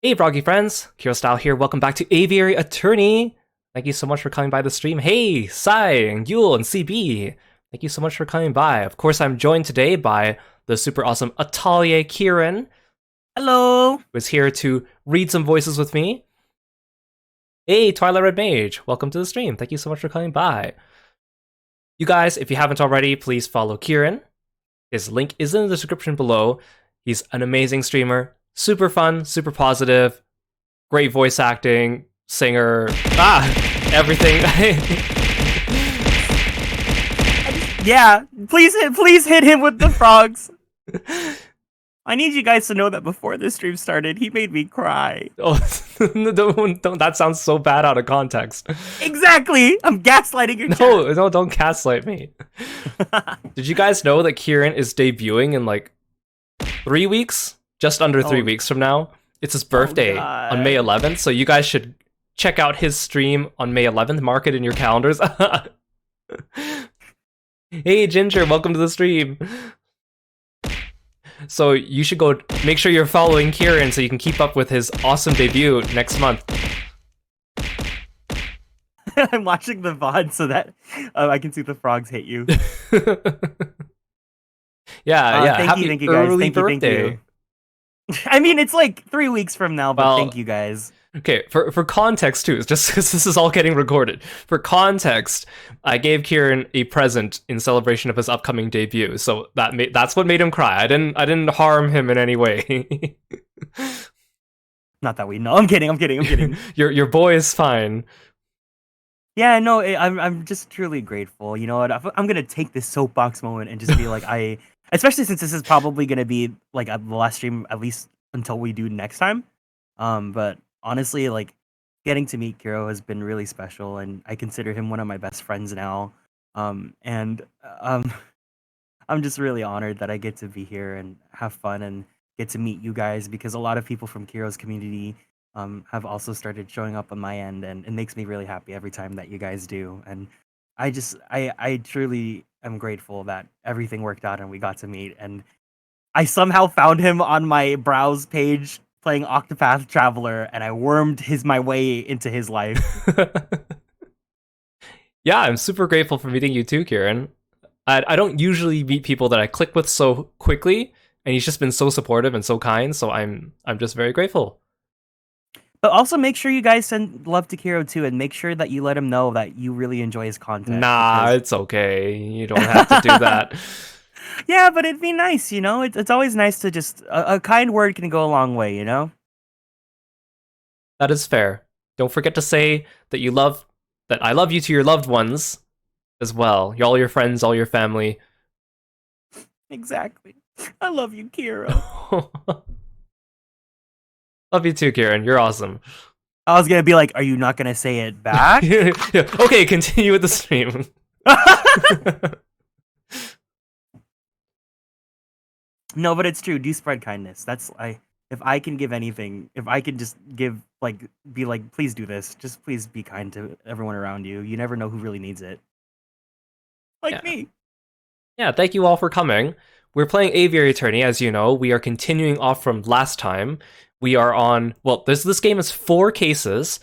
Hey, Froggy friends! Kirostyle here. Welcome back to Aviary Attorney. Thank you so much for coming by the stream. Hey, Sai, and Yule, and CB. Thank you so much for coming by. Of course, I'm joined today by the super awesome AtelierKieran, Hello. who is here to read some voices with me. Hey, Twilight Red Mage. Welcome to the stream. Thank you so much for coming by. You guys, if you haven't already, please follow Kieran. His link is in the description below. He's an amazing streamer. Super fun, super positive, great voice acting, singer, everything. Yeah, please hit him with the frogs. I need you guys to know that before this stream started, he made me cry. Oh, don't, that sounds so bad out of context. Exactly. I'm gaslighting your chat. No, don't gaslight me. Did you guys know that Kieran is debuting in like 3 weeks? Just under 3 weeks from now. It's his birthday on May 11th, so you guys should check out his stream on May 11th. Mark it in your calendars. Hey, Ginger, welcome to the stream. So you should go make sure you're following Kieran so you can keep up with his awesome debut next month. I'm watching the VOD so that I can see the frogs hit you. Yeah. Thank you guys. Early Thank birthday. you. I mean, it's like 3 weeks from now, but thank you guys. Okay, for context too, just because this is all getting recorded. For context, I gave Kieran a present in celebration of his upcoming debut, so that's what made him cry. I didn't harm him in any way. Not that we know. I'm kidding. Your boy is fine. Yeah, no, I'm just truly grateful. You know what? I'm gonna take this soapbox moment and just be like, especially since this is probably gonna be like the last stream, at least until we do next time. But honestly, like getting to meet Kiro has been really special, and I consider him one of my best friends now. And I'm just really honored that I get to be here and have fun and get to meet you guys, because a lot of people from Kiro's community have also started showing up on my end, and it makes me really happy every time that you guys do. And I truly am grateful that everything worked out and we got to meet. And I somehow found him on my browse page playing Octopath Traveler, and I wormed my way into his life. Yeah, I'm super grateful for meeting you too, Kieran. I don't usually meet people that I click with so quickly, and he's just been so supportive and so kind, so I'm just very grateful. But also make sure you guys send love to Kiro too, and make sure that you let him know that you really enjoy his content. Nah, it's okay. You don't have to do that. Yeah, but it'd be nice, you know? It's always nice to just... A kind word can go a long way, you know? That is fair. Don't forget to say that I love you to your loved ones as well. All your friends, all your family. Exactly. I love you, Kiro. Love you too, Kieran. You're awesome. I was gonna be like, are you not gonna say it back? Yeah. Okay, continue with the stream. No, but it's true. Do spread kindness. If I can give anything, if I can just give, be like, please do this. Just please be kind to everyone around you. You never know who really needs it. Like me. Yeah, thank you all for coming. We're playing Aviary Attorney, as you know. We are continuing off from last time. We are on, well, this game is 4 cases,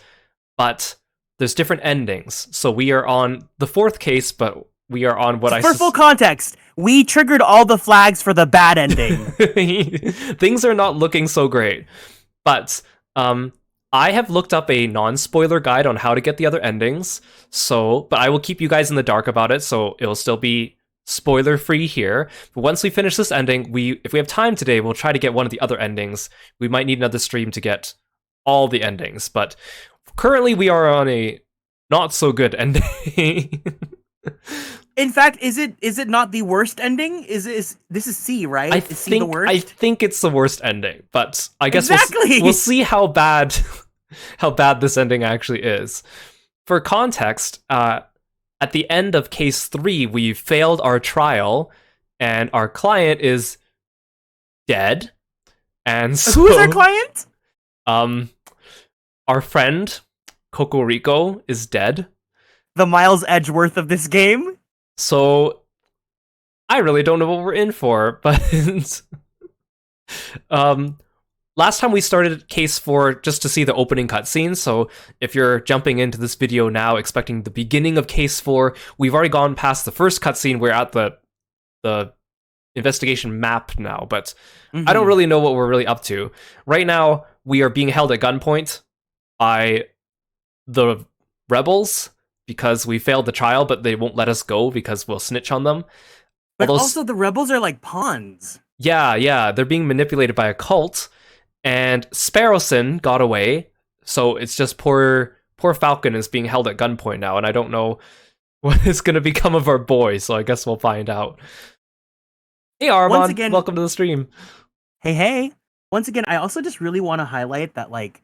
but there's different endings. So we are on the 4th case, but we are on what For full context, we triggered all the flags for the bad ending. Things are not looking so great. But I have looked up a non-spoiler guide on how to get the other endings. But I will keep you guys in the dark about it, so it'll still be spoiler-free here. But once we finish this ending, if we have time today, we'll try to get one of the other endings. We might need another stream to get all the endings, but currently we are on a not-so-good ending. In fact, is it not the worst ending? This is C, right? Is C the worst? I think it's the worst ending, but I guess exactly. we'll see how bad this ending actually is. For context, at the end of case 3, we failed our trial, and our client is dead. And so, who is our client? Our friend Cocorico is dead. The Miles Edgeworth of this game. So I really don't know what we're in for, but last time we started Case 4 just to see the opening cutscene, so if you're jumping into this video now expecting the beginning of Case 4, we've already gone past the first cutscene. We're at the investigation map now, but I don't really know what we're really up to. Right now, we are being held at gunpoint by the rebels because we failed the trial, but they won't let us go because we'll snitch on them. But also, the rebels are like pawns. Yeah, they're being manipulated by a cult, and Sparrowson got away, so it's just poor Falcon is being held at gunpoint now, and I don't know what is going to become of our boy, so I guess we'll find out. Hey Armand, welcome to the stream. Hey. Once again, I also just really want to highlight that, like,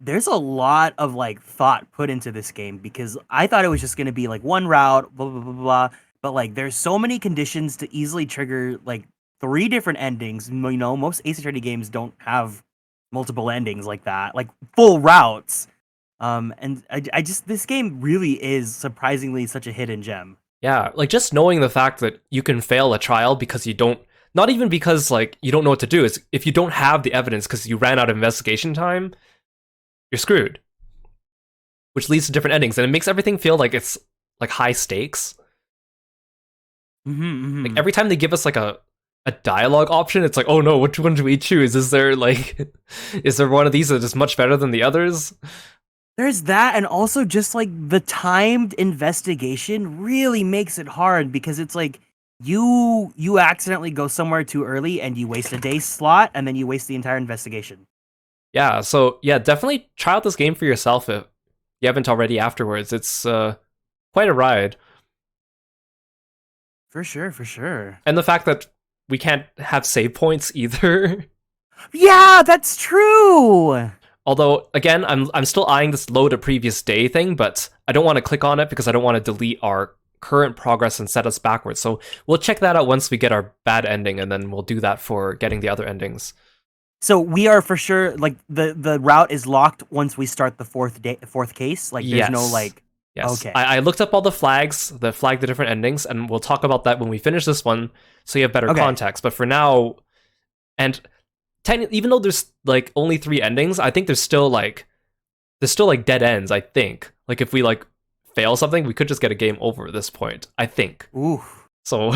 there's a lot of, like, thought put into this game, because I thought it was just going to be, like, one route, blah, blah, blah, blah, but, like, there's so many conditions to easily trigger, like, 3 different endings. You know, most Ace Attorney games don't have multiple endings like that, like, full routes. And I just, this game really is surprisingly such a hidden gem. Yeah, like, just knowing the fact that you can fail a trial because you don't, not even because, like, you don't know what to do, is if you don't have the evidence because you ran out of investigation time, you're screwed. Which leads to different endings, and it makes everything feel like it's, like, high stakes. Like, every time they give us, like, a dialogue option, it's like, oh no, which one do we choose? Is there, like, is there one of these that is much better than the others? There's that, and also just, like, the timed investigation really makes it hard, because it's like, you accidentally go somewhere too early, and you waste a day slot, and then you waste the entire investigation. Yeah, so, yeah, definitely try out this game for yourself if you haven't already afterwards. It's quite a ride. For sure. And the fact that we can't have save points either. Yeah, that's true! Although, again, I'm still eyeing this load a previous day thing, but I don't want to click on it because I don't want to delete our current progress and set us backwards. So we'll check that out once we get our bad ending, and then we'll do that for getting the other endings. So we are for sure, like, the route is locked once we start the fourth case? Like, there's no, like... Yes. Okay. I looked up all the flags that flag the different endings, and we'll talk about that when we finish this one, so you have better context. But for now, and even though there's, like, only 3 endings, I think there's still like dead ends, I think. Like, if we, like, fail something, we could just get a game over at this point, I think. Ooh. So...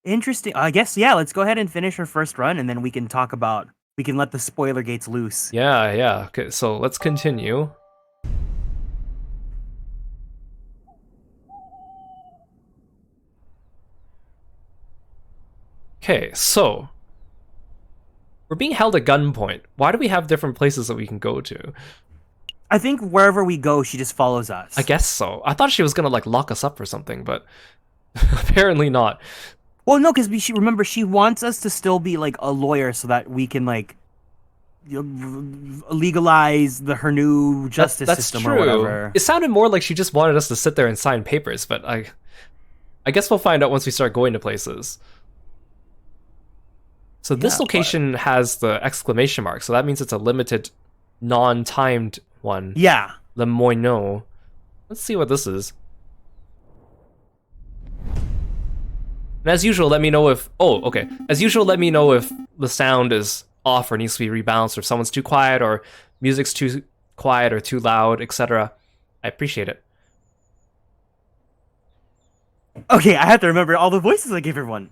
Interesting. I guess, yeah, let's go ahead and finish our first run, and then we can let the spoiler gates loose. Yeah. Okay, so let's continue. Okay, so we're being held at gunpoint. Why do we have different places that we can go to? I think wherever we go, she just follows us. I guess so. I thought she was gonna, like, lock us up or something, but apparently not. Well, no, because remember, she wants us to still be, like, a lawyer so that we can, like, legalize her new justice system or whatever. It sounded more like she just wanted us to sit there and sign papers, but I guess we'll find out once we start going to places. So this location has the exclamation mark, so that means it's a limited, non-timed one. Yeah. Le Moineau. Let's see what this is. And as usual, let me know if... Oh, okay. As usual, let me know if the sound is off or needs to be rebalanced, or if someone's too quiet, or music's too quiet or too loud, etc. I appreciate it. Okay, I have to remember all the voices I gave everyone.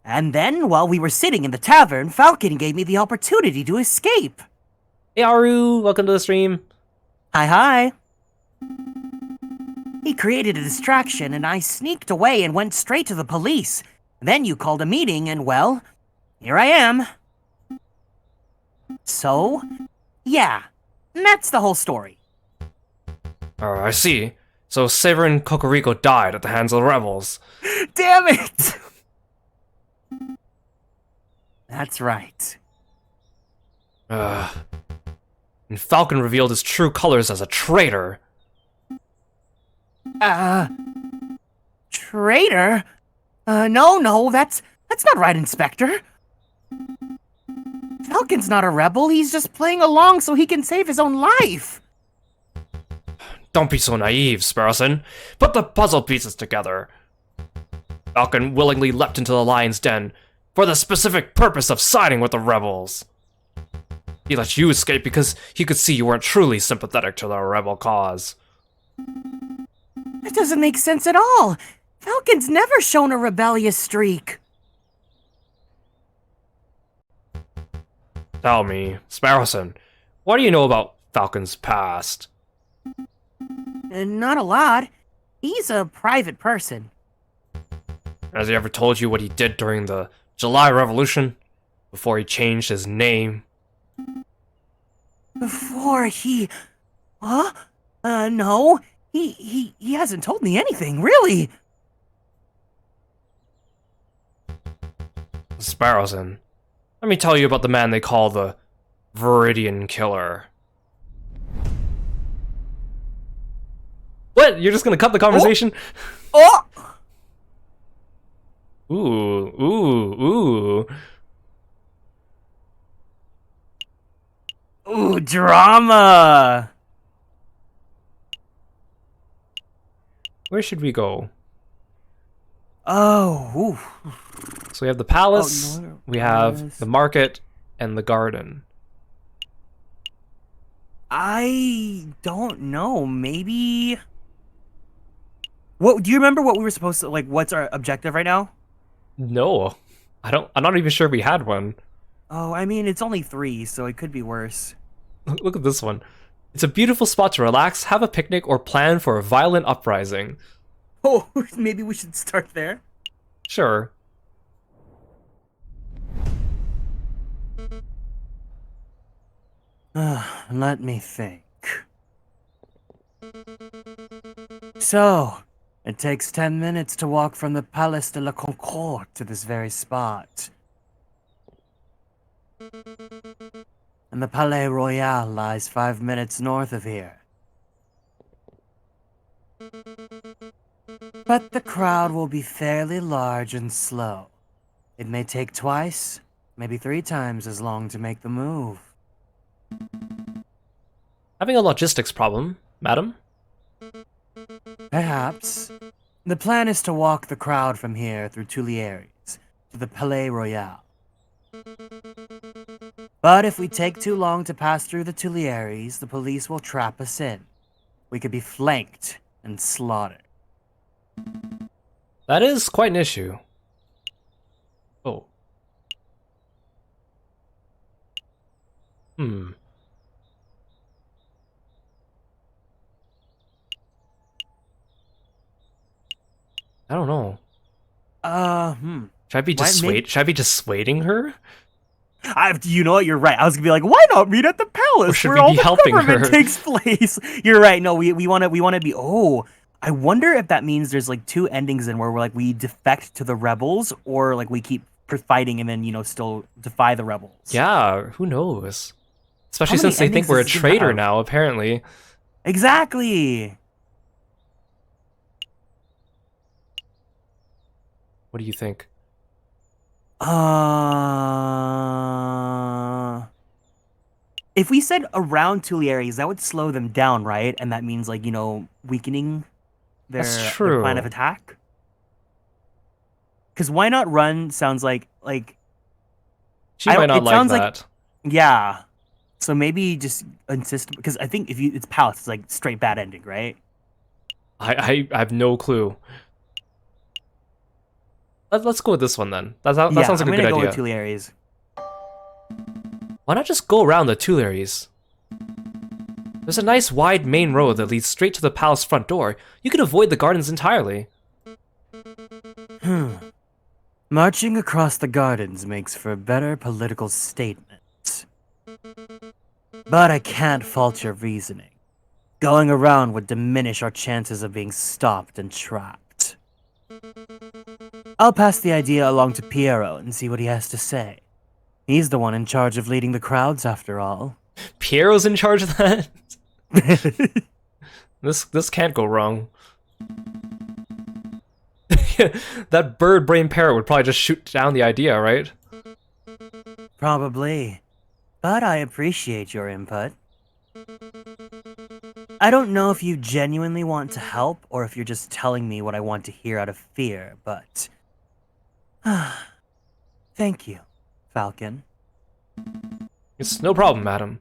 And then, while we were sitting in the tavern, Falcon gave me the opportunity to escape. Hey, Aru, welcome to the stream. Hi. He created a distraction, and I sneaked away and went straight to the police. Then you called a meeting, and, well, here I am. So, yeah, that's the whole story. I see. So Severin Cocorico died at the hands of the rebels. Damn it! That's right. And Falcon revealed his true colors as a traitor. Traitor? No, that's not right, Inspector. Falcon's not a rebel, he's just playing along so he can save his own life. Don't be so naive, Sparrowson. Put the puzzle pieces together. Falcon willingly leapt into the lion's den for the specific purpose of siding with the rebels. He let you escape because he could see you weren't truly sympathetic to the rebel cause. That doesn't make sense at all. Falcon's never shown a rebellious streak. Tell me, Sparrowson, what do you know about Falcon's past? Not a lot. He's a private person. Has he ever told you what he did during the July Revolution? Before he changed his name? Before he... Huh? No. He hasn't told me anything, really. Sparrowson, let me tell you about the man they call the Viridian Killer. What? You're just gonna cut the conversation? Oh! Ooh. Ooh, drama! Where should we go? Oh, ooh. So we have the palace, no, we have palace. the market, and the garden. I don't know. Maybe... What do you remember what we were supposed to... Like, what's our objective right now? No. I'm not even sure we had one. Oh, I mean, it's only 3, so it could be worse. Look at this one. It's a beautiful spot to relax, have a picnic, or plan for a violent uprising. Oh, maybe we should start there. Sure. Let me think. So, it takes 10 minutes to walk from the Palace de la Concorde to this very spot. And the Palais Royal lies 5 minutes north of here. But the crowd will be fairly large and slow. It may take twice, maybe 3 times as long to make the move. Having a logistics problem, madam? Perhaps. The plan is to walk the crowd from here through Tuileries to the Palais Royal. But if we take too long to pass through the Tuileries, the police will trap us in. We could be flanked and slaughtered. That is quite an issue. Oh. I don't know. Should I be dissuading her? You know what? You're right. I was gonna be like, why not meet at the palace Or should where we all be the helping government her? takes place? You're right. No, we want to be. Oh, I wonder if that means there's like 2 endings in where we're like we defect to the rebels, or like we keep fighting and then still defy the rebels. Yeah, who knows? Especially How many since they think endings we're a does this game traitor have? now, apparently. Exactly. What do you think? If we said around Tuileries, that would slow them down, right? And that means like weakening their plan of true. attack. Because why not run sounds like She might not it like sounds that. yeah. So maybe just insist, because I think if it's palace, it's like straight bad ending, right? I have no clue. Let's go with this one then. That sounds like a good I'm gonna go idea. with Tuileries. Why not just go around the Tuileries? There's a nice wide main road that leads straight to the palace front door. You could avoid the gardens entirely. Marching across the gardens makes for a better political statement. But I can't fault your reasoning. Going around would diminish our chances of being stopped and trapped. I'll pass the idea along to Piero and see what he has to say. He's the one in charge of leading the crowds, after all. Piero's in charge of that? This can't go wrong. That bird brain parrot would probably just shoot down the idea, right? Probably. But I appreciate your input. I don't know if you genuinely want to help or if you're just telling me what I want to hear out of fear, but... Thank you, Falcon. It's no problem, madam.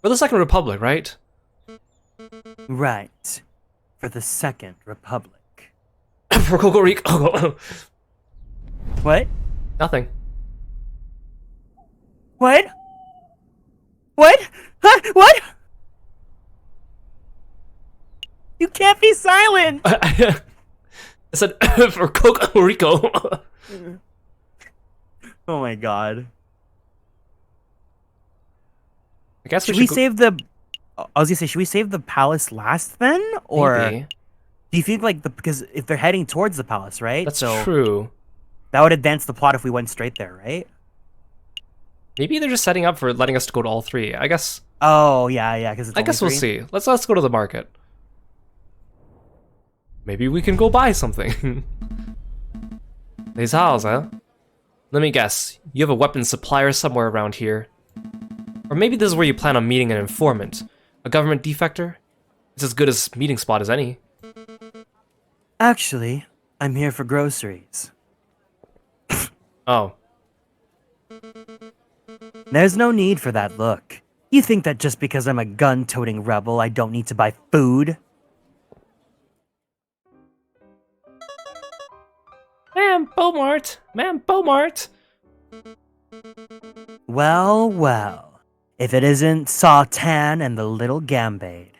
For the Second Republic, right? Right. For the Second Republic. For Cocorico. What? Nothing. What? What? Huh? What? You can't be silent! I said for Cocorico. Oh my god. I guess Should we we should save the... I was gonna say, should we save the palace last then? Or Maybe. do you think like because if they're heading towards the palace, right? That's so true. that would advance the plot if we went straight there, right? Maybe they're just setting up for letting us go to all three. I guess Oh yeah, because it's I only guess we'll three? see. Let's go to the market. Maybe we can go buy something. These house, huh? Let me guess. You have a weapons supplier somewhere around here. Or maybe this is where you plan on meeting an informant. A government defector? It's as good a meeting spot as any. Actually, I'm here for groceries. Oh. There's no need for that look. You think that just because I'm a gun-toting rebel, I don't need to buy food? Ma'am Beaumont! Ma'am Beaumont! Well. If it isn't Sautan and the little Gambade.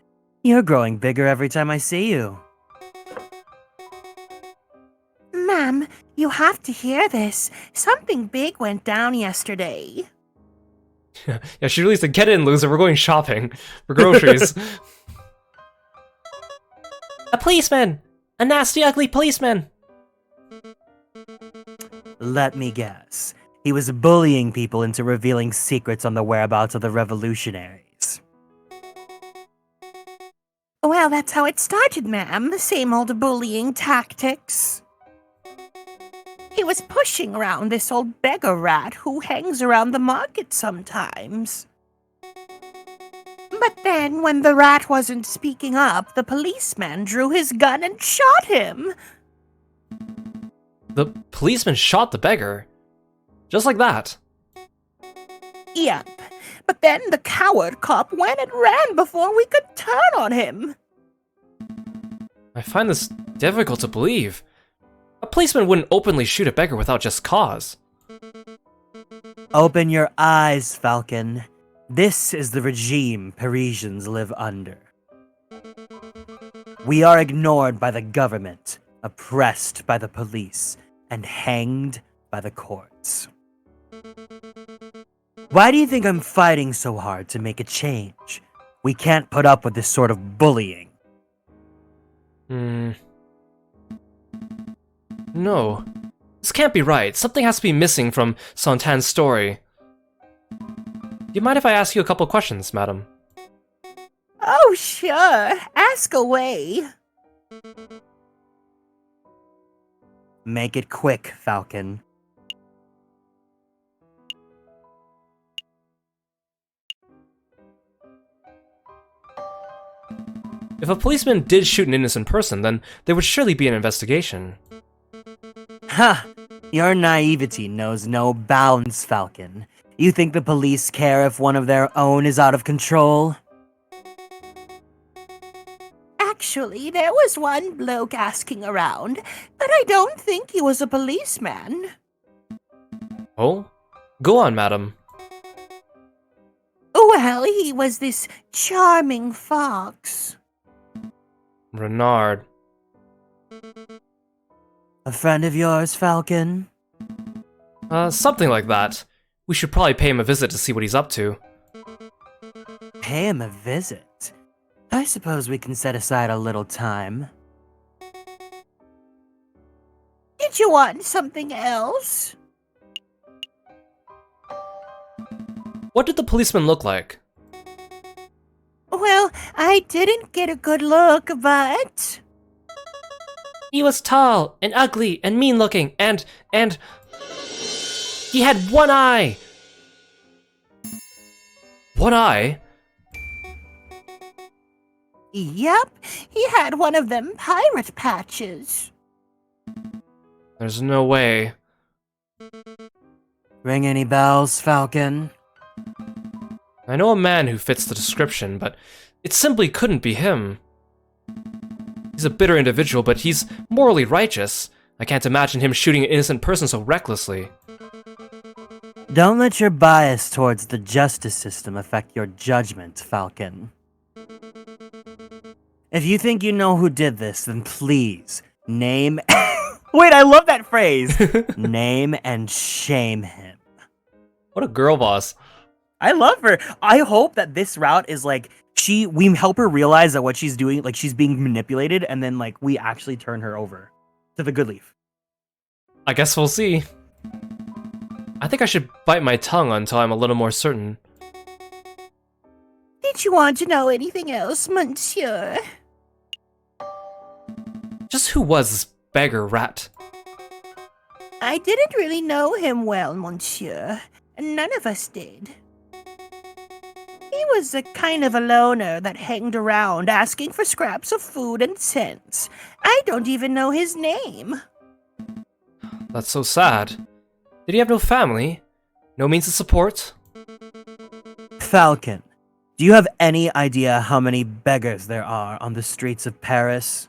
You're growing bigger every time I see you. Ma'am, you have to hear this. Something big went down yesterday. Yeah, she really said, get in, loser, we're going shopping. For groceries. A policeman! A nasty, ugly policeman! Let me guess. He was bullying people into revealing secrets on the whereabouts of the revolutionaries. Well, that's how it started, ma'am. The same old bullying tactics. He was pushing around this old beggar rat who hangs around the market sometimes. But then, when the rat wasn't speaking up, the policeman drew his gun and shot him. The policeman shot the beggar. Just like that. Yep. But then the coward cop went and ran before we could turn on him. I find this difficult to believe. A policeman wouldn't openly shoot a beggar without just cause. Open your eyes, Falcon. This is the regime Parisians live under. We are ignored by the government, oppressed by the police, and hanged by the courts. Why do you think I'm fighting so hard to make a change? We can't put up with this sort of bullying. No. This can't be right. Something has to be missing from Sautan's story. Do you mind if I ask you a couple questions, madam? Oh, sure. Ask away. Make it quick, Falcon. If a policeman did shoot an innocent person, then there would surely be an investigation. Ha! Your naivety knows no bounds, Falcon. You think the police care if one of their own is out of control? Actually, there was one bloke asking around, but I don't think he was a policeman. Oh? Go on, madam. Well, he was this charming fox. Renard. A friend of yours, Falcon? Something like that. We should probably pay him a visit to see what he's up to. Pay him a visit? I suppose we can set aside a little time. Did you want something else? What did the policeman look like? Well, I didn't get a good look, but... He was tall, and ugly, and mean-looking, and... He had one eye! One eye? Yep, he had one of them pirate patches. There's no way. Ring any bells, Falcon? I know a man who fits the description, but it simply couldn't be him. He's a bitter individual, but he's morally righteous. I can't imagine him shooting an innocent person so recklessly. Don't let your bias towards the justice system affect your judgment, Falcon. If you think you know who did this, then please, name... Wait, I love that phrase! Name and shame him. What a girl boss. I love her. I hope that this route is like, we help her realize that what she's doing, like she's being manipulated, and then like we actually turn her over to the good leaf. I guess we'll see. I think I should bite my tongue until I'm a little more certain. Did you want to know anything else, monsieur? Just who was this beggar rat? I didn't really know him well, monsieur. None of us did. He was a kind of a loner that hanged around asking for scraps of food and cents. I don't even know his name. That's so sad. Did he have no family? No means of support? Falcon, do you have any idea how many beggars there are on the streets of Paris?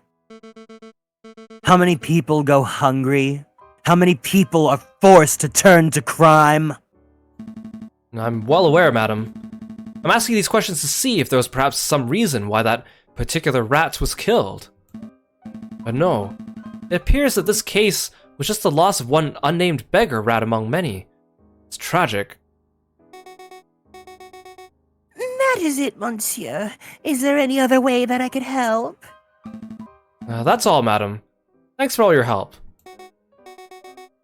How many people go hungry? How many people are forced to turn to crime? I'm well aware, madam. I'm asking these questions to see if there was perhaps some reason why that particular rat was killed. But no, it appears that this case was just the loss of one unnamed beggar rat among many. It's tragic. That is it, monsieur. Is there any other way that I could help? That's all, madam. Thanks for all your help.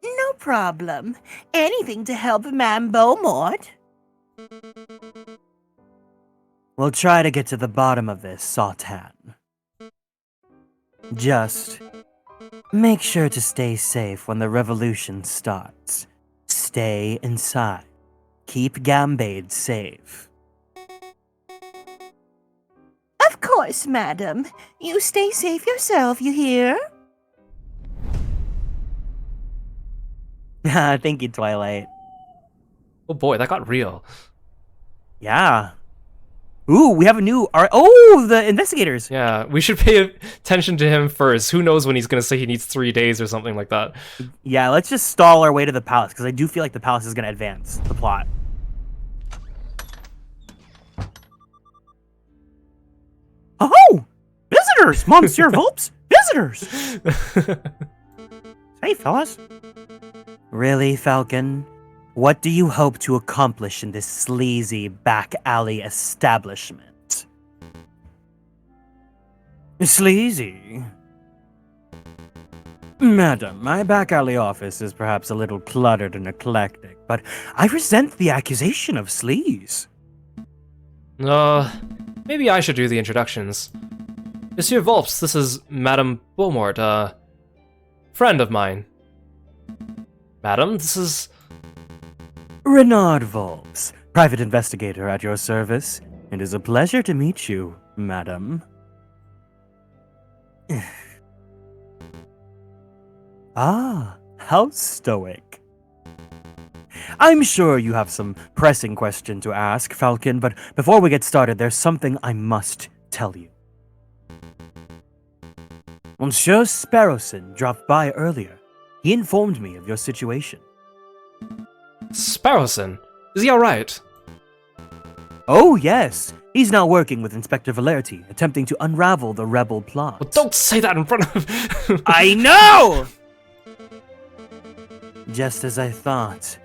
No problem. Anything to help Ma'am Beaumont. We'll try to get to the bottom of this, Sultan. Just make sure to stay safe when the revolution starts. Stay inside. Keep Gambade safe. Of course, madam. You stay safe yourself, you hear? Thank you, Twilight. Oh boy, that got real. Yeah. Ooh, we have a new... the investigators. Yeah, we should pay attention to him first. Who knows when he's gonna say he needs 3 days or something like that. Yeah, let's just stall our way to the palace, because I do feel like the palace is going to advance the plot. Oh! Visitors! Monsieur Volps! Visitors! Hey, fellas. Really, Falcon? What do you hope to accomplish in this sleazy back alley establishment? Sleazy? Madam, my back alley office is perhaps a little cluttered and eclectic, but I resent the accusation of sleaze. Maybe I should do the introductions. Monsieur Volps, this is Madame Beaumont, friend of mine. Madam, this is... Renard Volps, private investigator at your service. It is a pleasure to meet you, madam. Ah, how stoic. I'm sure you have some pressing question to ask, Falcon, but before we get started, there's something I must tell you. Monsieur Sparrowson dropped by earlier. He informed me of your situation. Sparrowson? Is he alright? Oh, yes. He's now working with Inspector Valerty, attempting to unravel the rebel plot. Well, don't say that in front of... I know! Just as I thought.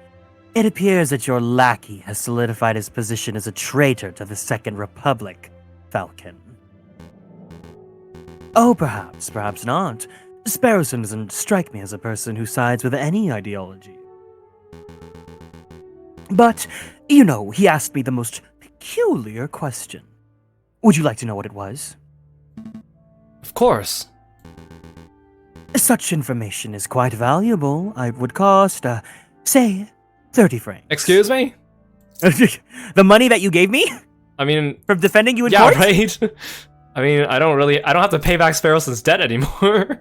It appears that your lackey has solidified his position as a traitor to the Second Republic, Falcon. Oh, perhaps not. Sparrowson doesn't strike me as a person who sides with any ideology. But, you know, he asked me the most peculiar question. Would you like to know what it was? Of course. Such information is quite valuable. It would cost, say, 30 francs. Excuse me? The money that you gave me? I mean... From defending you in yeah, court? right? I mean, I don't have to pay back Sparrowson's debt anymore.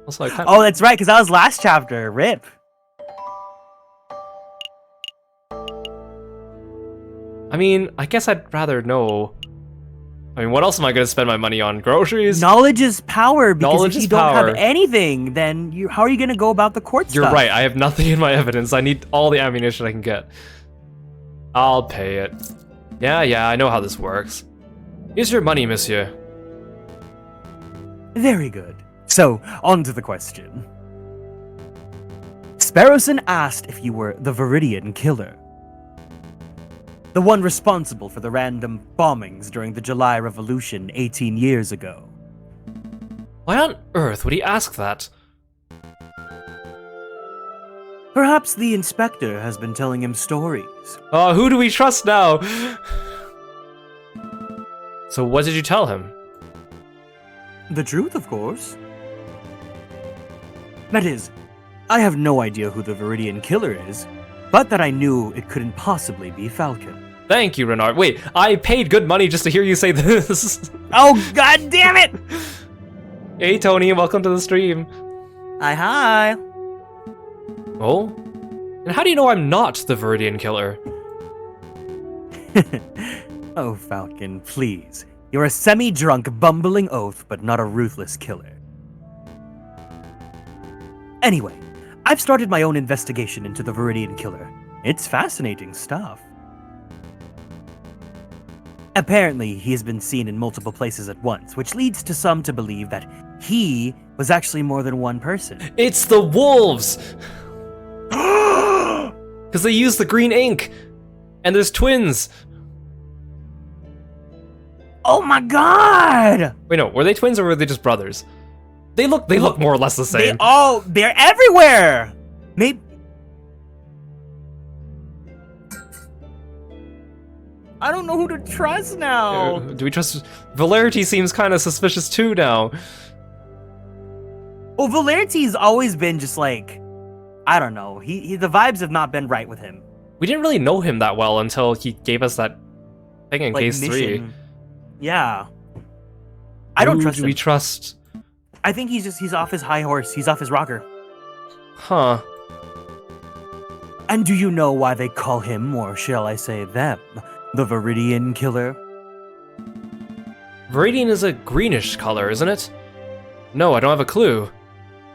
Also, I Oh, that's right, because that was last chapter. RIP. I mean, I guess I'd rather know. I mean, what else am I going to spend my money on? Groceries? Knowledge is power, because Knowledge if you is don't power. have anything, then how are you going to go about the court You're stuff? right, I have nothing in my evidence. I need all the ammunition I can get. I'll pay it. Yeah, I know how this works. Here's your money, monsieur. Very good. So, on to the question. Sparrowson asked if you were the Viridian Killer. The one responsible for the random bombings during the July Revolution 18 years ago. Why on earth would he ask that? Perhaps the inspector has been telling him stories. Who do we trust now? So what did you tell him? The truth, of course. That is, I have no idea who the Viridian Killer is, but that I knew it couldn't possibly be Falcon. Thank you, Renard. Wait, I paid good money just to hear you say this. Oh, god damn it! Hey, Tony, welcome to the stream. Hi. Oh? And how do you know I'm not the Viridian Killer? Oh, Falcon, please. You're a semi-drunk, bumbling oaf, but not a ruthless killer. Anyway, I've started my own investigation into the Viridian Killer. It's fascinating stuff. Apparently, he has been seen in multiple places at once, which leads to some to believe that he was actually more than one person. It's the wolves! Because they use the green ink! And there's twins! Oh my god! Wait, no, were they twins or were they just brothers? They look more or less the same. They're everywhere! Maybe... I don't know who to trust now. Do we trust... Valerity seems kind of suspicious too now. Well, Valerity's always been just like... I don't know. The vibes have not been right with him. We didn't really know him that well until he gave us that thing in case 3. Yeah. I don't trust do him. we trust? I think he's off his high horse. He's off his rocker. Huh. And do you know why they call him, or shall I say them, the Viridian Killer? Viridian is a greenish color, isn't it? No, I don't have a clue.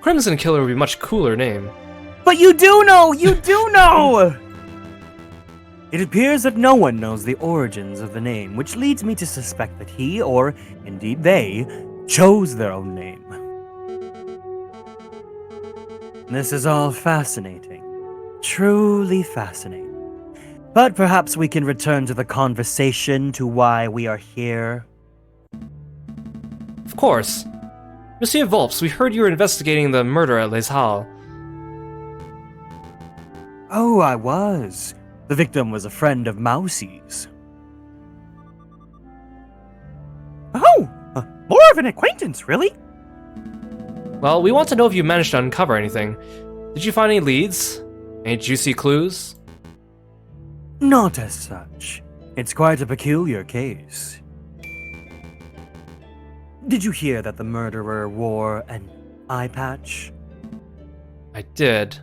Crimson Killer would be a much cooler name. But you do know! You do know! It appears that no one knows the origins of the name, which leads me to suspect that he, or indeed they, chose their own name. This is all fascinating. Truly fascinating. But perhaps we can return to the conversation, to why we are here. Of course. Monsieur Volps, we heard you were investigating the murder at Les Halles. Oh, I was. The victim was a friend of Mousie's. Oh, more of an acquaintance, really? Well, we want to know if you managed to uncover anything. Did you find any leads? Any juicy clues? Not as such. It's quite a peculiar case. Did you hear that the murderer wore an eye patch? I did.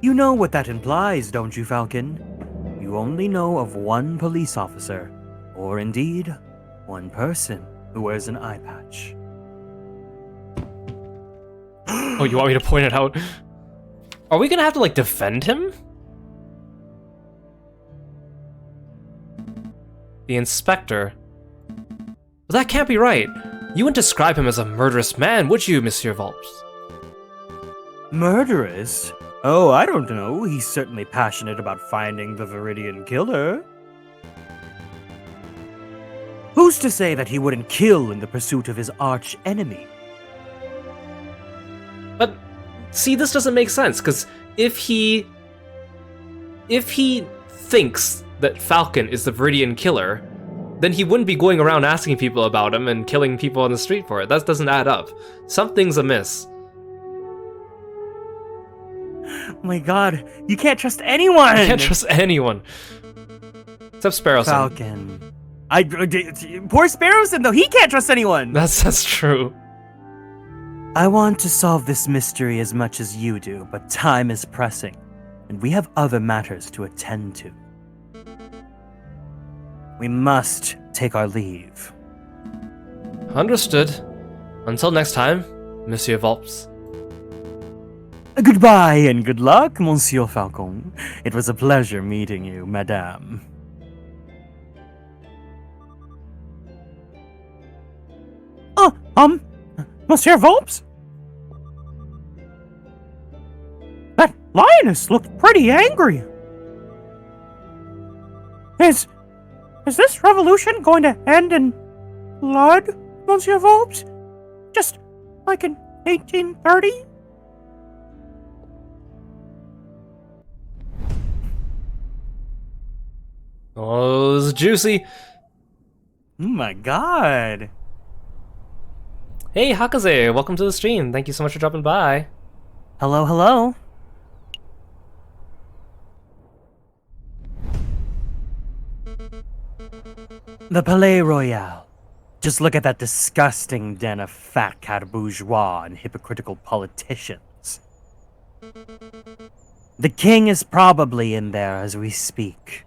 You know what that implies, don't you, Falcon? You only know of one police officer, or indeed, one person who wears an eye patch. Oh, you want me to point it out? Are we gonna have to, like, defend him? The inspector. But that can't be right. You wouldn't describe him as a murderous man, would you, Monsieur Volps? Murderous? Oh, I don't know. He's certainly passionate about finding the Viridian Killer. Who's to say that he wouldn't kill in the pursuit of his arch enemy? But, see, this doesn't make sense, because if he thinks that Falcon is the Viridian Killer, then he wouldn't be going around asking people about him and killing people on the street for it. That doesn't add up. Something's amiss. Oh my god, you can't trust anyone! I can't trust anyone. Except Sparrowson. Falcon. Poor Sparrowson, though, he can't trust anyone! That's true. I want to solve this mystery as much as you do, but time is pressing, and we have other matters to attend to. We must take our leave. Understood. Until next time, Monsieur Volps. Goodbye and good luck, Monsieur Falcon. It was a pleasure meeting you, Madame. Monsieur Volps? That lioness looked pretty angry. Is this revolution going to end in blood, Monsieur Volps? Just like in 1830? Oh, this is juicy. Oh my god. Hey, Hakaze, welcome to the stream. Thank you so much for dropping by. Hello, hello. The Palais Royal. Just look at that disgusting den of fat cat bourgeois and hypocritical politicians. The king is probably in there as we speak.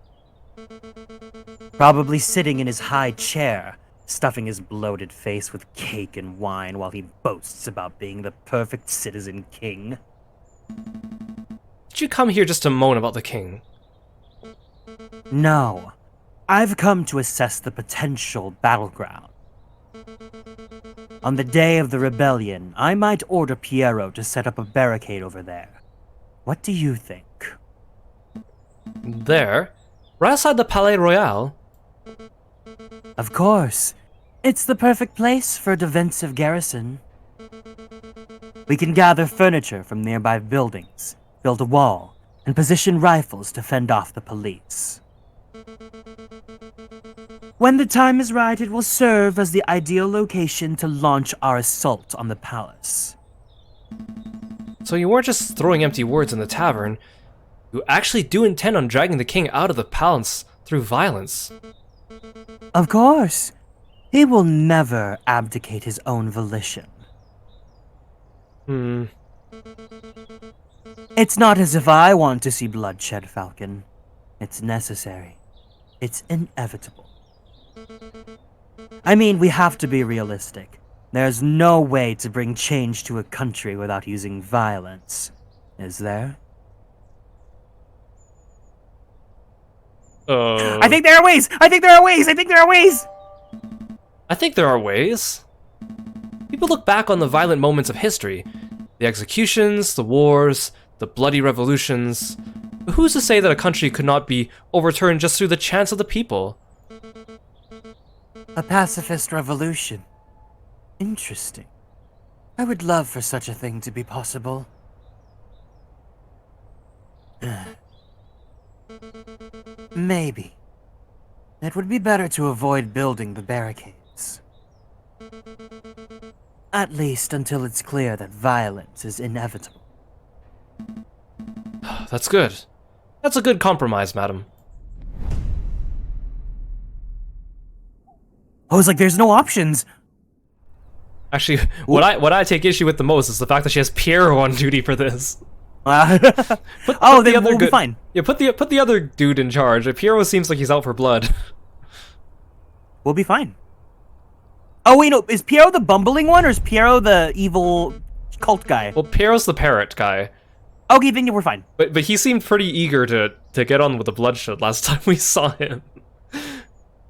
Probably sitting in his high chair, stuffing his bloated face with cake and wine while he boasts about being the perfect citizen king. Did you come here just to moan about the king? No. I've come to assess the potential battleground. On the day of the rebellion, I might order Piero to set up a barricade over there. What do you think? There? Right outside the Palais Royal? Of course. It's the perfect place for a defensive garrison. We can gather furniture from nearby buildings, build a wall, and position rifles to fend off the police. When the time is right, it will serve as the ideal location to launch our assault on the palace. So you weren't just throwing empty words in the tavern. You actually do intend on dragging the king out of the palace through violence. Of course. He will never abdicate his own volition. It's not as if I want to see bloodshed, Falcon. It's necessary. It's inevitable. I mean, we have to be realistic. There's no way to bring change to a country without using violence, is there? I think there are ways! I think there are ways! I think there are ways! I think there are ways. People look back on the violent moments of history. The executions, the wars, the bloody revolutions. But who's to say that a country could not be overturned just through the chance of the people? A pacifist revolution. Interesting. I would love for such a thing to be possible. Maybe. It would be better to avoid building the barricades. At least until it's clear that violence is inevitable. That's good. That's a good compromise, madam. I was like, there's no options. Actually, what I take issue with the most is the fact that she has Piero on duty for this. Then we'll be fine. Yeah, put the other dude in charge. Piero seems like he's out for blood. We'll be fine. Oh wait, no, is Piero the bumbling one or is Piero the evil cult guy? Well, Piero's the parrot guy. Okay, then we're fine. But he seemed pretty eager to get on with the bloodshed last time we saw him.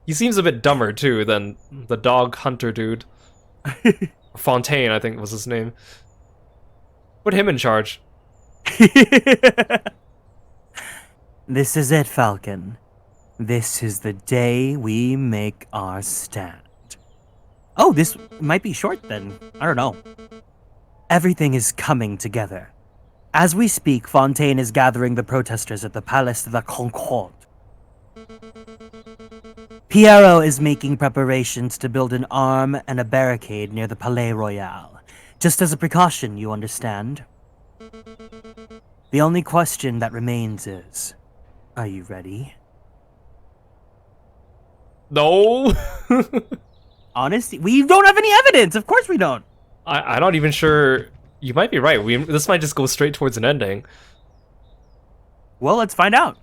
He seems a bit dumber too than the dog hunter dude. Fontaine, I think was his name. Put him in charge. This is it, Falcon. This is the day we make our stand. Oh, this might be short then. I don't know. Everything is coming together. As we speak, Fontaine is gathering the protesters at the Palais de la Concorde. Piero is making preparations to build an arm and a barricade near the Palais Royal. Just as a precaution, you understand? The only question that remains is, are you ready? No. Honestly, we don't have any evidence. Of course we don't. I'm not even sure. You might be right. This might just go straight towards an ending. Well, let's find out.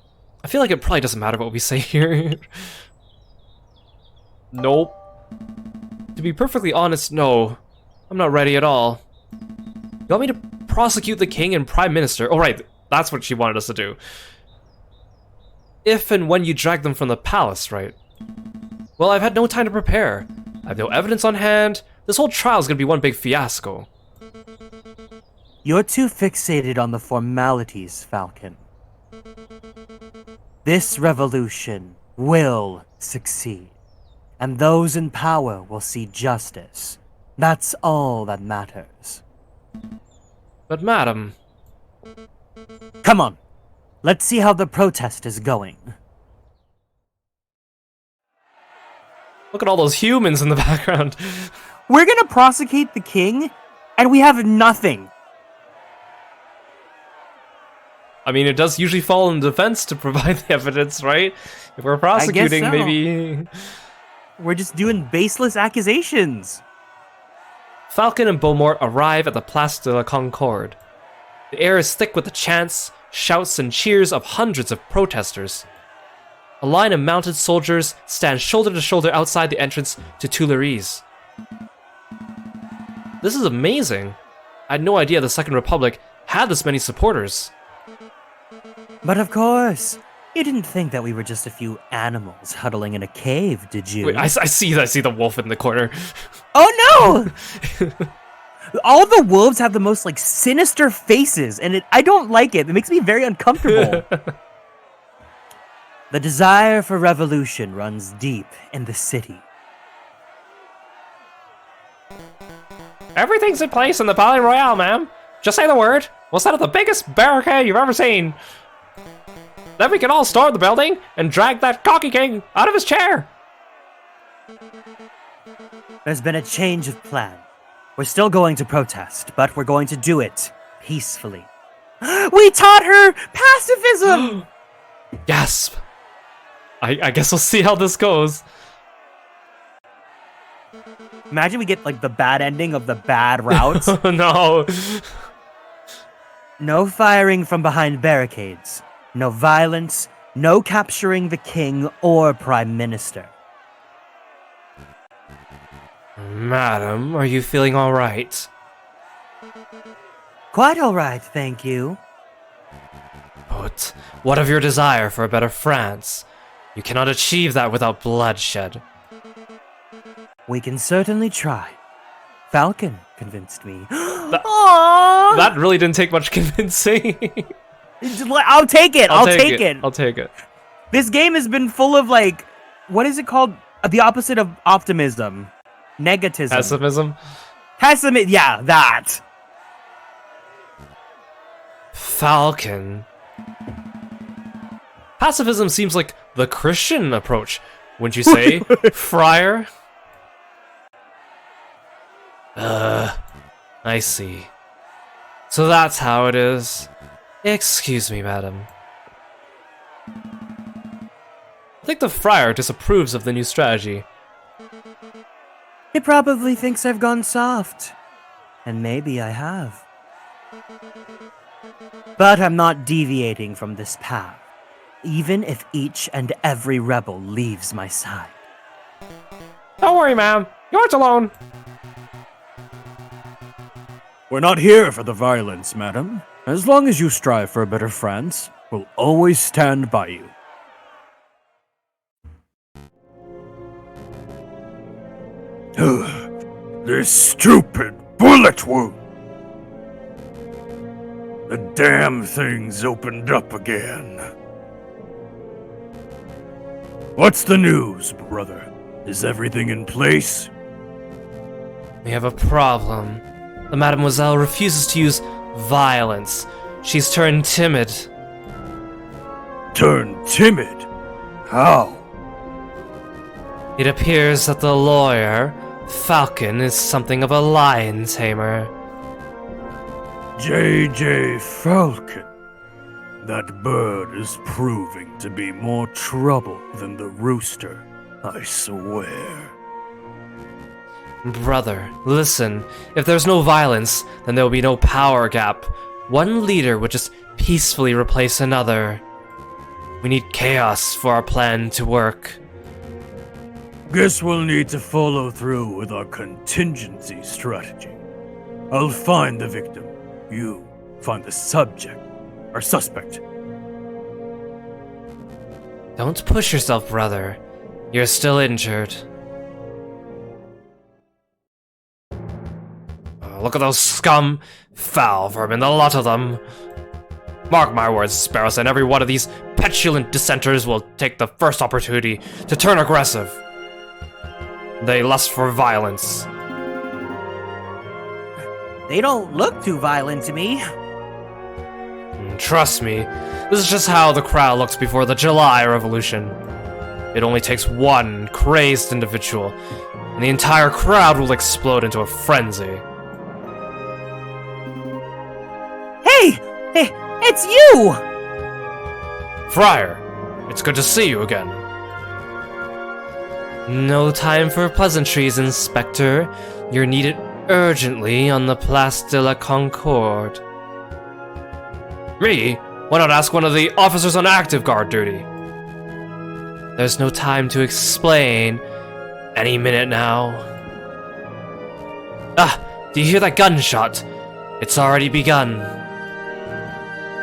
I feel like it probably doesn't matter what we say here. Nope. To be perfectly honest, no. I'm not ready at all. You want me to prosecute the king and prime minister? Oh right, that's what she wanted us to do. If and when you drag them from the palace, right? Well, I've had no time to prepare. I have no evidence on hand. This whole trial's gonna be one big fiasco. You're too fixated on the formalities, Falcon. This revolution will succeed, and those in power will see justice. That's all that matters. But madam... Come on, let's see how the protest is going. Look at all those humans in the background. We're gonna prosecute the king, and we have nothing. I mean, it does usually fall in defense to provide the evidence, right? If we're prosecuting, so. maybe... We're just doing baseless accusations. Falcon and Beaumont arrive at the Place de la Concorde. The air is thick with the chants, shouts, and cheers of hundreds of protesters. A line of mounted soldiers stand shoulder to shoulder outside the entrance to Tuileries. This is amazing. I had no idea the Second Republic had this many supporters. But of course, you didn't think that we were just a few animals huddling in a cave, did you? Wait, I see the wolf in the corner. Oh no! All the wolves have the most like sinister faces, and I don't like it. It makes me very uncomfortable. The desire for revolution runs deep in the city. Everything's in place in the Palais Royal, ma'am. Just say the word. We'll set up the biggest barricade you've ever seen. Then we can all storm the building and drag that cocky king out of his chair. There's been a change of plan. We're still going to protest, but we're going to do it peacefully. We taught her pacifism! Gasp. I guess we'll see how this goes. Imagine we get like the bad ending of the bad route. Oh no. No firing from behind barricades. No violence. No capturing the king or prime minister. Madam, are you feeling all right? Quite all right, thank you. But what of your desire for a better France? You cannot achieve that without bloodshed. We can certainly try. Falcon convinced me. That really didn't take much convincing. I'll take it. I'll take it. I'll take it. This game has been full of like, what is it called? The opposite of optimism. Negativism. Pessimism? Yeah, that. Falcon. Pacifism seems like the Christian approach, wouldn't you say, Friar? I see. So that's how it is. Excuse me, madam. I think the Friar disapproves of the new strategy. He probably thinks I've gone soft. And maybe I have. But I'm not deviating from this path, even if each and every rebel leaves my side. Don't worry, ma'am. You aren't alone. We're not here for the violence, madam. As long as you strive for a better France, we'll always stand by you. This stupid bullet wound! The damn thing's opened up again. What's the news, brother? Is everything in place? We have a problem. The Mademoiselle refuses to use violence. She's turned timid. Turned timid? How? It appears that the lawyer, Falcon, is something of a lion tamer. J.J. Falcon. That bird is proving to be more trouble than the rooster, I swear. Brother, listen. If there's no violence, then there will be no power gap. One leader would just peacefully replace another. We need chaos for our plan to work. Guess we'll need to follow through with our contingency strategy. I'll find the victim. You find the subject, or suspect. Don't push yourself, brother. You're still injured. Look at those scum! Foul vermin, the lot of them! Mark my words, Sparrows, and every one of these petulant dissenters will take the first opportunity to turn aggressive. They lust for violence. They don't look too violent to me. Trust me, this is just how the crowd looked before the July Revolution. It only takes one crazed individual, and the entire crowd will explode into a frenzy. Hey! It's you! Friar, it's good to see you again. No time for pleasantries, Inspector. You're needed urgently on the Place de la Concorde. Me? Why not ask one of the officers on active guard duty? There's no time to explain. Any minute now. Ah, do you hear that gunshot? It's already begun.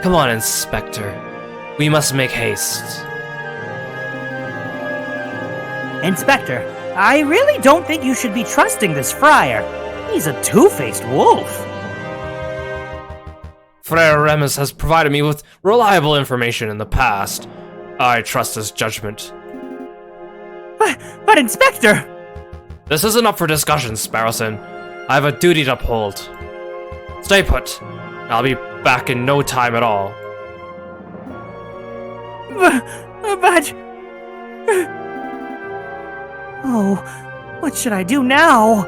Come on, Inspector. We must make haste. Inspector, I really don't think you should be trusting this friar. He's a two-faced wolf. Frere Remus has provided me with reliable information in the past. I trust his judgment. But Inspector! This isn't up for discussion, Sparrowson. I have a duty to uphold. Stay put. I'll be back in no time at all. But... Oh, what should I do now?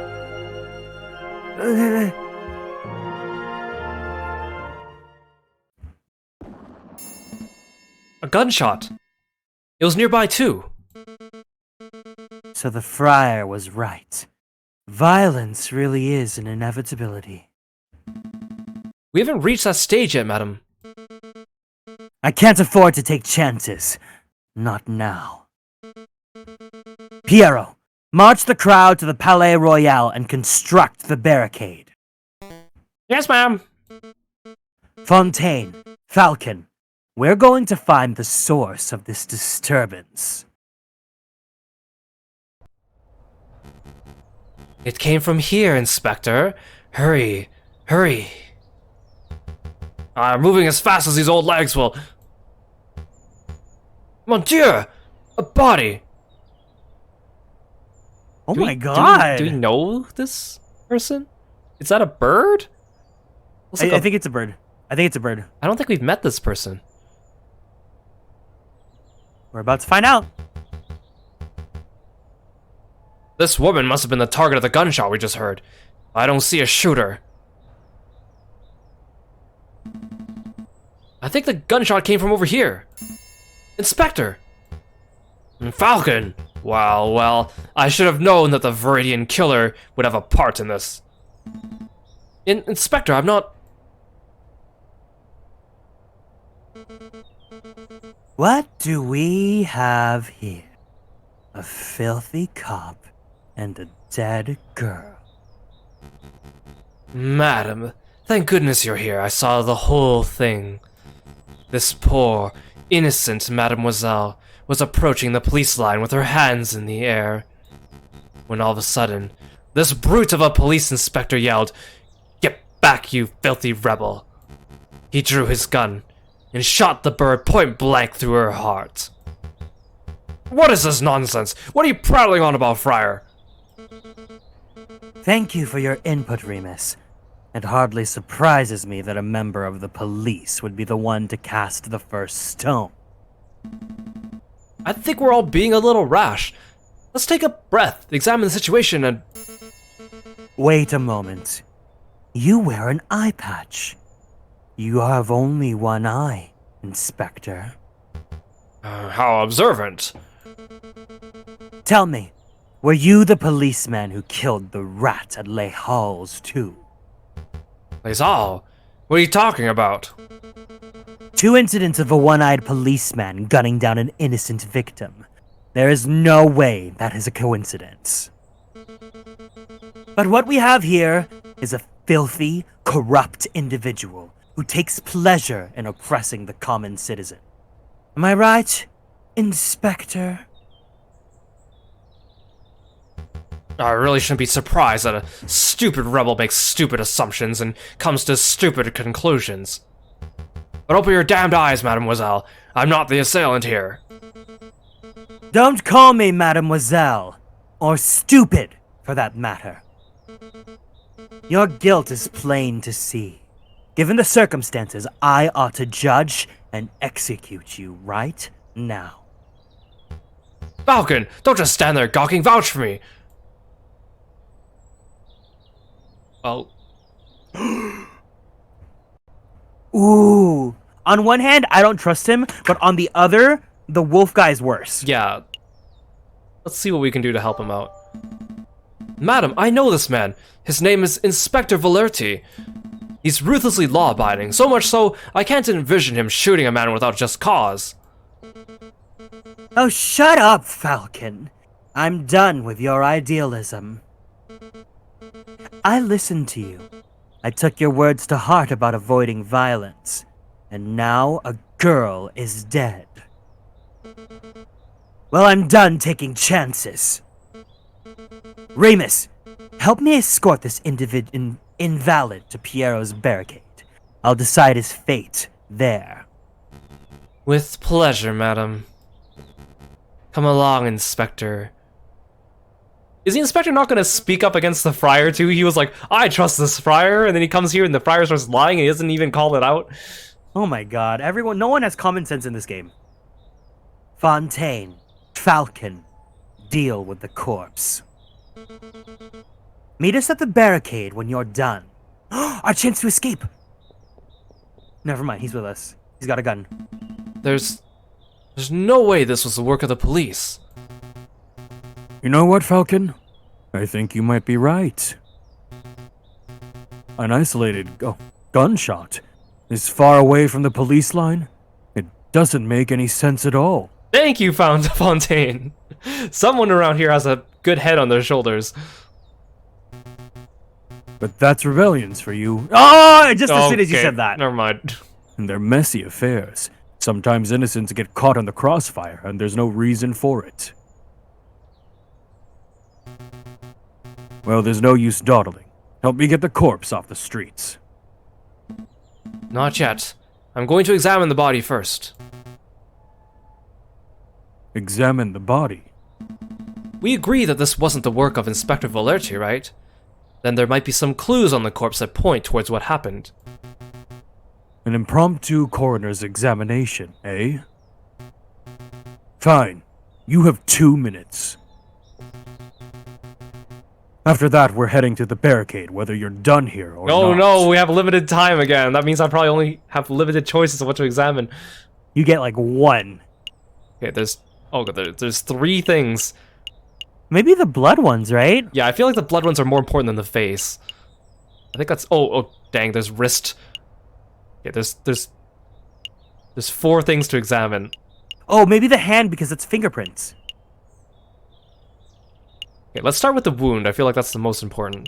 A gunshot. It was nearby too. So the friar was right. Violence really is an inevitability. We haven't reached that stage yet, madam. I can't afford to take chances. Not now. Piero, march the crowd to the Palais Royal and construct the barricade. Yes, ma'am. Fontaine, Falcon, we're going to find the source of this disturbance. It came from here, Inspector. Hurry, hurry. I'm moving as fast as these old legs will. Mon Dieu! A body! Oh Do my we- god! Do we know this person? Is that a bird? Looks like I a- think it's a bird. I think it's a bird. I don't think we've met this person. We're about to find out. This woman must have been the target of the gunshot we just heard. I don't see a shooter. I think the gunshot came from over here. Inspector! Falcon! Well, I should have known that the Viridian killer would have a part in this. Inspector, I'm not... What do we have here? A filthy cop and a dead girl. Madam, thank goodness you're here. I saw the whole thing. This poor, innocent mademoiselle was approaching the police line with her hands in the air. When all of a sudden, this brute of a police inspector yelled, "Get back, you filthy rebel!" He drew his gun and shot the bird point blank through her heart. What is this nonsense? What are you prattling on about, Friar? Thank you for your input, Remus. It hardly surprises me that a member of the police would be the one to cast the first stone. I think we're all being a little rash. Let's take a breath, examine the situation, and... Wait a moment. You wear an eye patch. You have only one eye, Inspector. How observant. Tell me, were you the policeman who killed the rat at Les Halles too? Les Halles? What are you talking about? 2 incidents of a one-eyed policeman gunning down an innocent victim. There is no way that is a coincidence. But what we have here is a filthy, corrupt individual who takes pleasure in oppressing the common citizen. Am I right, Inspector? I really shouldn't be surprised that a stupid rebel makes stupid assumptions and comes to stupid conclusions. But open your damned eyes, mademoiselle. I'm not the assailant here. Don't call me mademoiselle, or stupid, for that matter. Your guilt is plain to see. Given the circumstances, I ought to judge and execute you right now. Falcon, don't just stand there gawking. Vouch for me. Oh. Ooh. On one hand, I don't trust him, but on the other, the wolf guy's worse. Yeah. Let's see what we can do to help him out. Madam, I know this man. His name is Inspector Valerti. He's ruthlessly law-abiding, so much so I can't envision him shooting a man without just cause. Oh, shut up, Falcon. I'm done with your idealism. I listened to you. I took your words to heart about avoiding violence. And now a girl is dead. Well, I'm done taking chances. Remus, help me escort this invalid to Piero's barricade. I'll decide his fate there. With pleasure, madam. Come along, Inspector. Is the Inspector not going to speak up against the Friar, too? He was like, I trust this Friar, and then he comes here and the Friar starts lying and he doesn't even call it out. Oh my god, no one has common sense in this game. Fontaine, Falcon, deal with the corpse. Meet us at the barricade when you're done. Our chance to escape! Never mind, he's with us. He's got a gun. There's no way this was the work of the police. You know what, Falcon? I think you might be right. An isolated gunshot this far away from the police line? It doesn't make any sense at all. Thank you, Fontaine. Someone around here has a good head on their shoulders. But that's rebellions for you, Oh, just as soon as you said that. Never mind. and they're messy affairs. Sometimes innocents get caught in the crossfire, and there's no reason for it. Well, there's no use dawdling. Help me get the corpse off the streets. Not yet. I'm going to examine the body first. Examine the body. We agree that this wasn't the work of Inspector Valerti, right? Then there might be some clues on the corpse that point towards what happened. An impromptu coroner's examination, eh? Fine. You have 2 minutes. After that, we're heading to the barricade, whether you're done here or not. Oh no, we have limited time again. That means I probably only have limited choices of what to examine. You get like one. Okay, there's 3 things. Maybe the blood ones, right? Yeah, I feel like the blood ones are more important than the face. I think that's oh dang, there's wrist. Yeah, there's 4 things to examine. Oh, maybe the hand because it's fingerprints. Okay, let's start with the wound. I feel like that's the most important.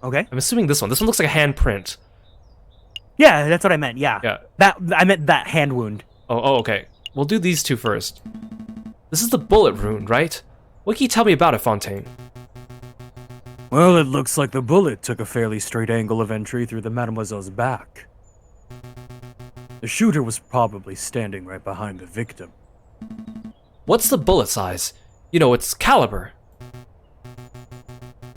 Okay. I'm assuming this one. This one looks like a handprint. Yeah, that's what I meant. Yeah. Yeah. I meant that hand wound. Oh, okay. We'll do these 2 first. This is the bullet wound, right? What can you tell me about it, Fontaine? Well, it looks like the bullet took a fairly straight angle of entry through the Mademoiselle's back. The shooter was probably standing right behind the victim. What's the bullet size? You know, its caliber.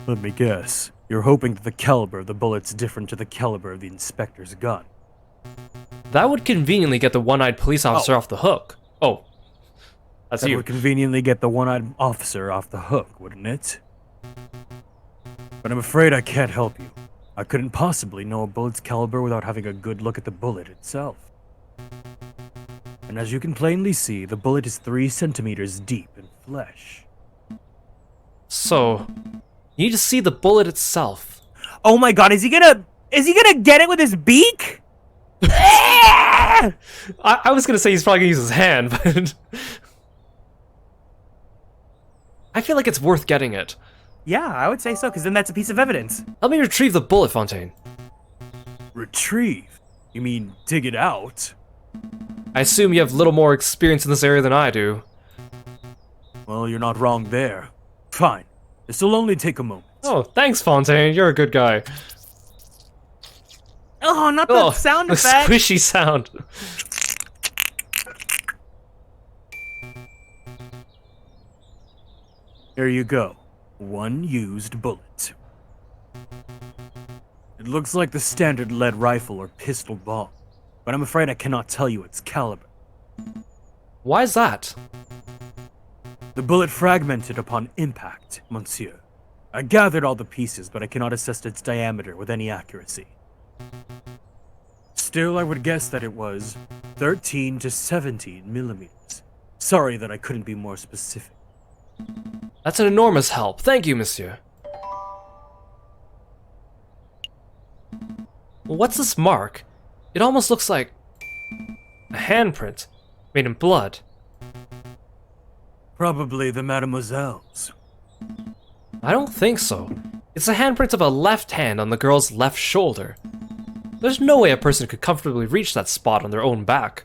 Let me guess. You're hoping that the caliber of the bullet's different to the caliber of the inspector's gun. That would conveniently get the one-eyed police officer off the hook. Oh. That's That you. would conveniently get the one-eyed officer off the hook, wouldn't it? But I'm afraid I can't help you. I couldn't possibly know a bullet's caliber without having a good look at the bullet itself. And as you can plainly see, the bullet is 3 centimeters deep in flesh. So, you need to see the bullet itself. Oh my god, is he gonna get it with his beak? I was gonna say he's probably gonna use his hand, but I feel like it's worth getting it. Yeah, I would say so, because then that's a piece of evidence. Let me retrieve the bullet, Fontaine. Retrieve? You mean dig it out? I assume you have little more experience in this area than I do. Well, you're not wrong there. Fine. This'll only take a moment. Oh, thanks, Fontaine. You're a good guy. Oh, not the sound the effect. squishy sound. Here you go. One used bullet. It looks like the standard lead rifle or pistol ball, but I'm afraid I cannot tell you its caliber. Why is that? The bullet fragmented upon impact, monsieur. I gathered all the pieces, but I cannot assess its diameter with any accuracy. Still, I would guess that it was 13 to 17 millimeters. Sorry that I couldn't be more specific. That's an enormous help. Thank you, monsieur. Well, what's this mark? It almost looks like a handprint made in blood. Probably the mademoiselle's. I don't think so. It's a handprint of a left hand on the girl's left shoulder. There's no way a person could comfortably reach that spot on their own back.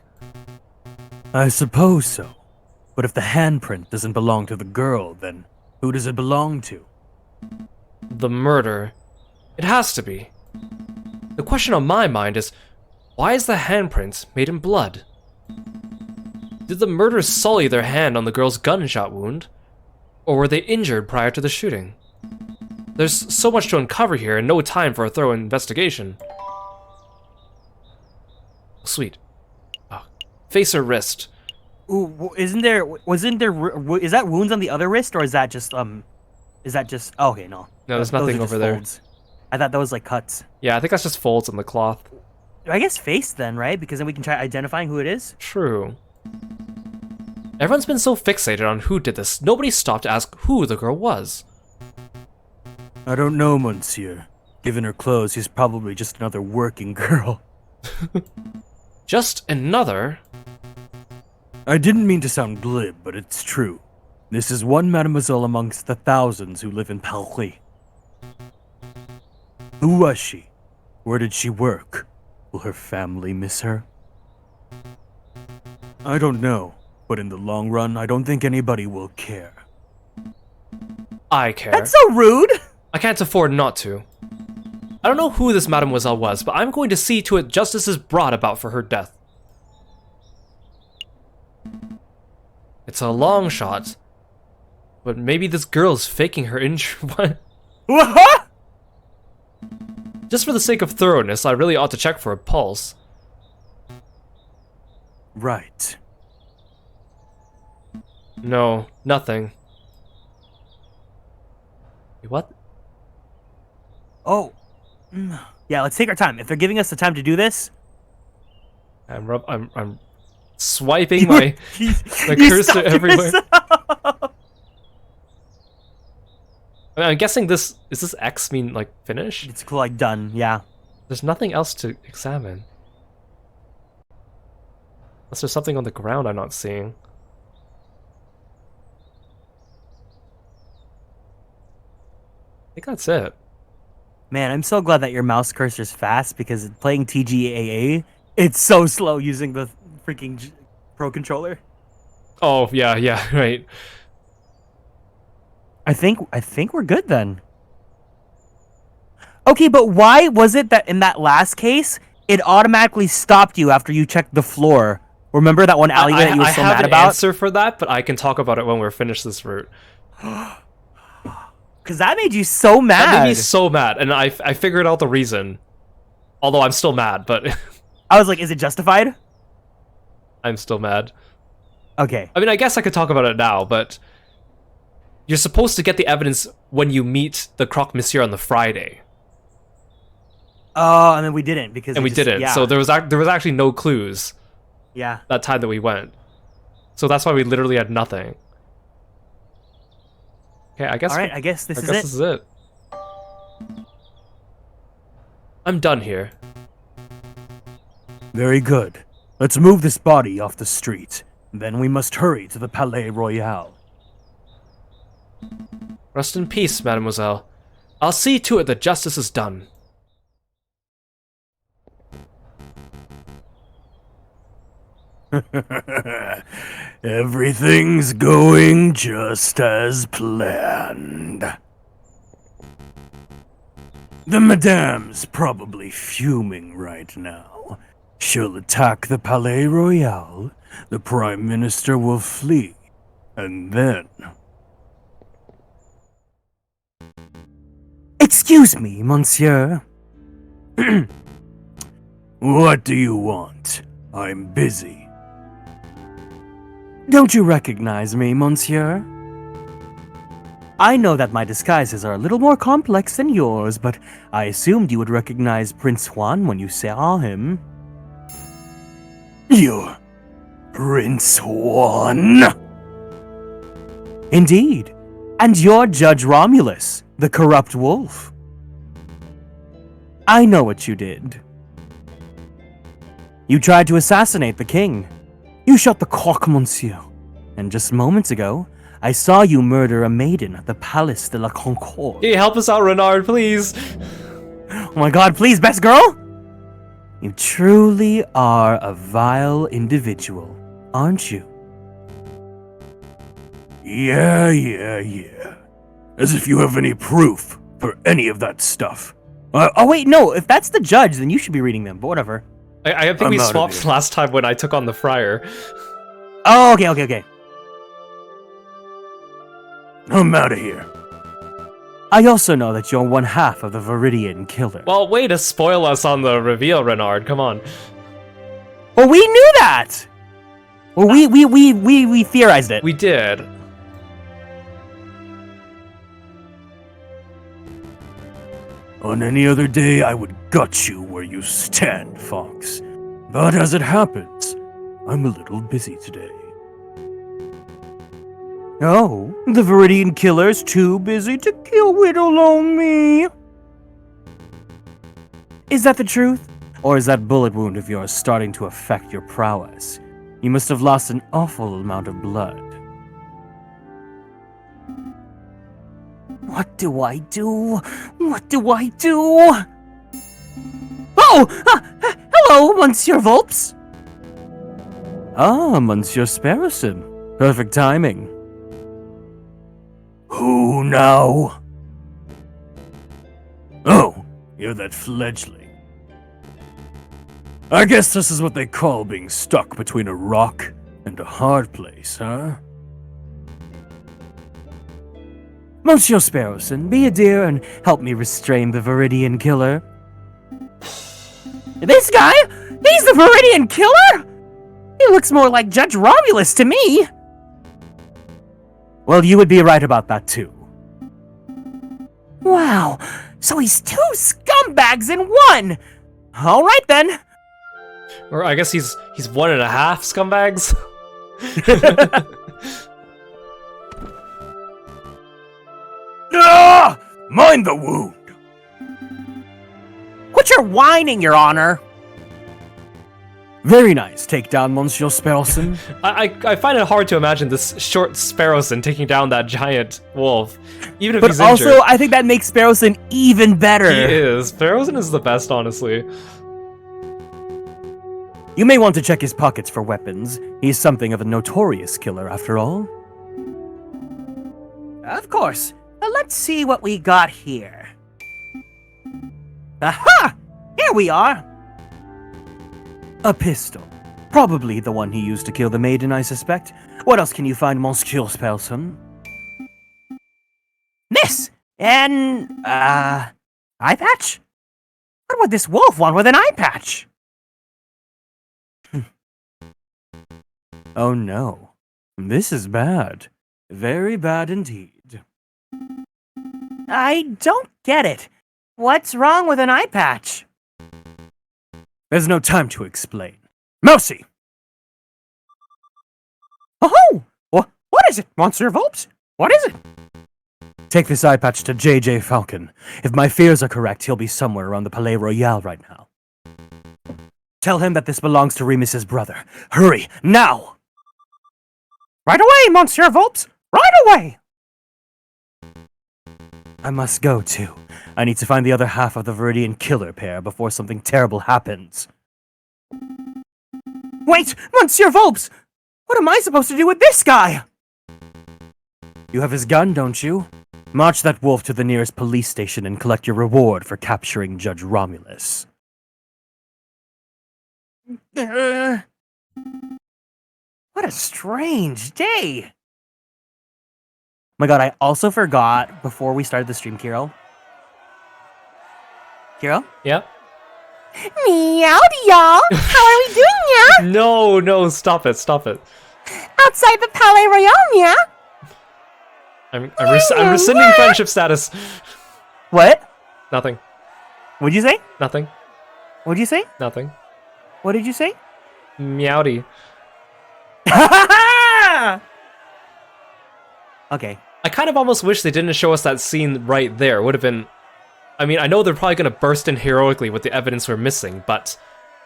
I suppose so. But if the handprint doesn't belong to the girl, then who does it belong to? The murder. It has to be. The question on my mind is, why is the handprint made in blood? Did the murderers sully their hand on the girl's gunshot wound? Or were they injured prior to the shooting? There's so much to uncover here and no time for a thorough investigation. Sweet. Oh. Face or wrist? Ooh, is that wounds on the other wrist, or is that just, oh, okay, no. No, there's Those are nothing just over there. folds. I thought that was like cuts. Yeah, I think that's just folds on the cloth. I guess face then, right? Because then we can try identifying who it is. True. Everyone's been so fixated on who did this, nobody stopped to ask who the girl was. I don't know, monsieur. Given her clothes, she's probably just another working girl. Just another? I didn't mean to sound glib, but it's true. This is one mademoiselle amongst the thousands who live in Paris. Who was she? Where did she work? Will her family miss her? I don't know, but in the long run, I don't think anybody will care. I care. That's so rude! I can't afford not to. I don't know who this mademoiselle was, but I'm going to see to it justice is brought about for her death. It's a long shot, but maybe this girl's faking her injury. What? What? Just for the sake of thoroughness, I really ought to check for a pulse. Right. No, nothing. Wait, what? Oh. Yeah, let's take our time. If they're giving us the time to do this... I'm swiping my cursor everywhere. I mean, I'm guessing is this X mean like finish? It's cool, like done, yeah. There's nothing else to examine. Unless there's something on the ground I'm not seeing. I think that's it. Man, I'm so glad that your mouse cursor's fast, because playing TGAA, it's so slow using the freaking Pro Controller. Oh, yeah, right. I think we're good then. Okay, but why was it that in that last case, it automatically stopped you after you checked the floor? Remember that one alleyway that you were so mad I have about? an answer for that, but I can talk about it when we're finished this route. Because that made you so mad. That made me so mad, and I figured out the reason. Although I'm still mad, but... I was like, is it justified? I'm still mad. Okay. I mean, I guess I could talk about it now, but... You're supposed to get the evidence when you meet the croque monsieur on the Friday. Oh, and then we didn't, because... And we didn't, yeah. so there was actually no clues Yeah. that time that we went. So that's why we literally had nothing. Okay, I guess... Alright, I guess this this is it. I'm done here. Very good. Let's move this body off the street. Then we must hurry to the Palais Royal. Rest in peace, mademoiselle. I'll see to it that justice is done. Everything's going just as planned. The Madame's probably fuming right now. She'll attack the Palais Royal, the Prime Minister will flee, and then... Excuse me, monsieur. What do you want? I'm busy. Don't you recognize me, monsieur? I know that my disguises are a little more complex than yours, but I assumed you would recognize Prince Juan when you saw him. You're Prince Juan? Indeed. And you're Judge Romulus, the corrupt wolf. I know what you did. You tried to assassinate the king. You shot the coq, monsieur. And just moments ago, I saw you murder a maiden at the Palace de la Concorde. Hey, help us out, Renard, please! Oh my god, please, best girl! You truly are a vile individual, aren't you? Yeah. As if you have any proof for any of that stuff. Oh wait, no, if that's the judge, then you should be reading them, but whatever. I think I'm we out of swapped here. last time when I took on the friar. Oh, okay. I'm out of here. I also know that you're one half of the Viridian killer. Well, way to spoil us on the reveal, Renard, come on. Well, we knew that! Well, we theorized it. We did. On any other day, I would gut you where you stand, Fox. But as it happens, I'm a little busy today. Oh, the Viridian killer's too busy to kill little me. Is that the truth? Or is that bullet wound of yours starting to affect your prowess? You must have lost an awful amount of blood. What do I do? Oh! Hello, Monsieur Volps! Ah, Monsieur Sparrowson. Perfect timing. Who now? Oh, you're that fledgling. I guess this is what they call being stuck between a rock and a hard place, huh? Monsieur Sparrowson, be a dear and help me restrain the Viridian killer. This guy? He's the Viridian killer? He looks more like Judge Romulus to me. Well, you would be right about that too. Wow, so he's two scumbags in one! Alright then. Or I guess he's 1.5 scumbags. Ah! Mind the wound! Quit your whining, Your Honor. Very nice takedown, Monsieur Sparrowson. I find it hard to imagine this short Sparrowson taking down that giant wolf, even if But he's also, injured. I think that makes Sparrowson even better. He is. Sparrowson is the best, honestly. You may want to check his pockets for weapons. He's something of a notorious killer, after all. Of course. Let's see what we got here. Aha! Here we are! A pistol. Probably the one he used to kill the maiden, I suspect. What else can you find, Monsieur Sparrowson? This! An, eye patch? What would this wolf want with an eye patch? Oh no. This is bad. Very bad indeed. I don't get it. What's wrong with an eye patch? There's no time to explain. Mousy! Oh! What is it, Monsieur Volps? What is it? Take this eye patch to J.J. Falcon. If my fears are correct, he'll be somewhere around the Palais Royal right now. Tell him that this belongs to Remus's brother. Hurry, now! Right away, Monsieur Volps! Right away! I must go, too. I need to find the other half of the Viridian killer pair before something terrible happens. Wait! Monsieur Volps! What am I supposed to do with this guy? You have his gun, don't you? March that wolf to the nearest police station and collect your reward for capturing Judge Romulus. What a strange day! My god, I also forgot before we started the stream, Kiro. Kiro? Yeah? Meowdy, y'all! How are we doing, yeah? No, stop it. Outside the Palais Royal, yeah? I'm rescinding friendship status. What? Nothing. What'd you say? Nothing. What'd you say? Nothing. What did you say? Meowdy. Okay. I kind of almost wish they didn't show us that scene right there. Would have been... I mean, I know they're probably going to burst in heroically with the evidence we're missing, but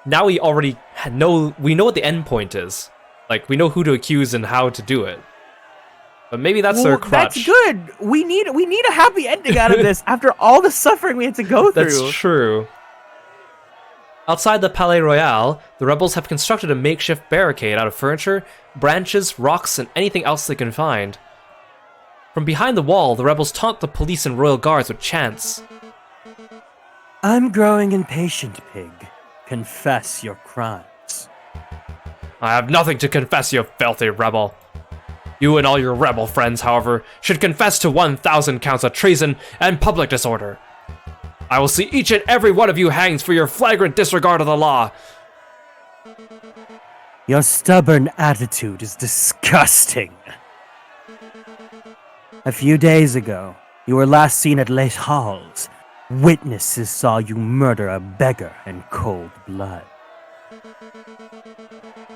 now we already know... We know what the end point is. Like, we know who to accuse and how to do it. But maybe that's their crutch. That's good. We need a happy ending out of this after all the suffering we had to go through. That's true. Outside the Palais Royal, the rebels have constructed a makeshift barricade out of furniture, branches, rocks, and anything else they can find. From behind the wall, the rebels taunt the police and royal guards with chants. I'm growing impatient, Pig. Confess your crimes. I have nothing to confess, you filthy rebel. You and all your rebel friends, however, should confess to 1,000 counts of treason and public disorder. I will see each and every one of you hanged for your flagrant disregard of the law. Your stubborn attitude is disgusting. A few days ago, you were last seen at Les Halles. Witnesses saw you murder a beggar in cold blood.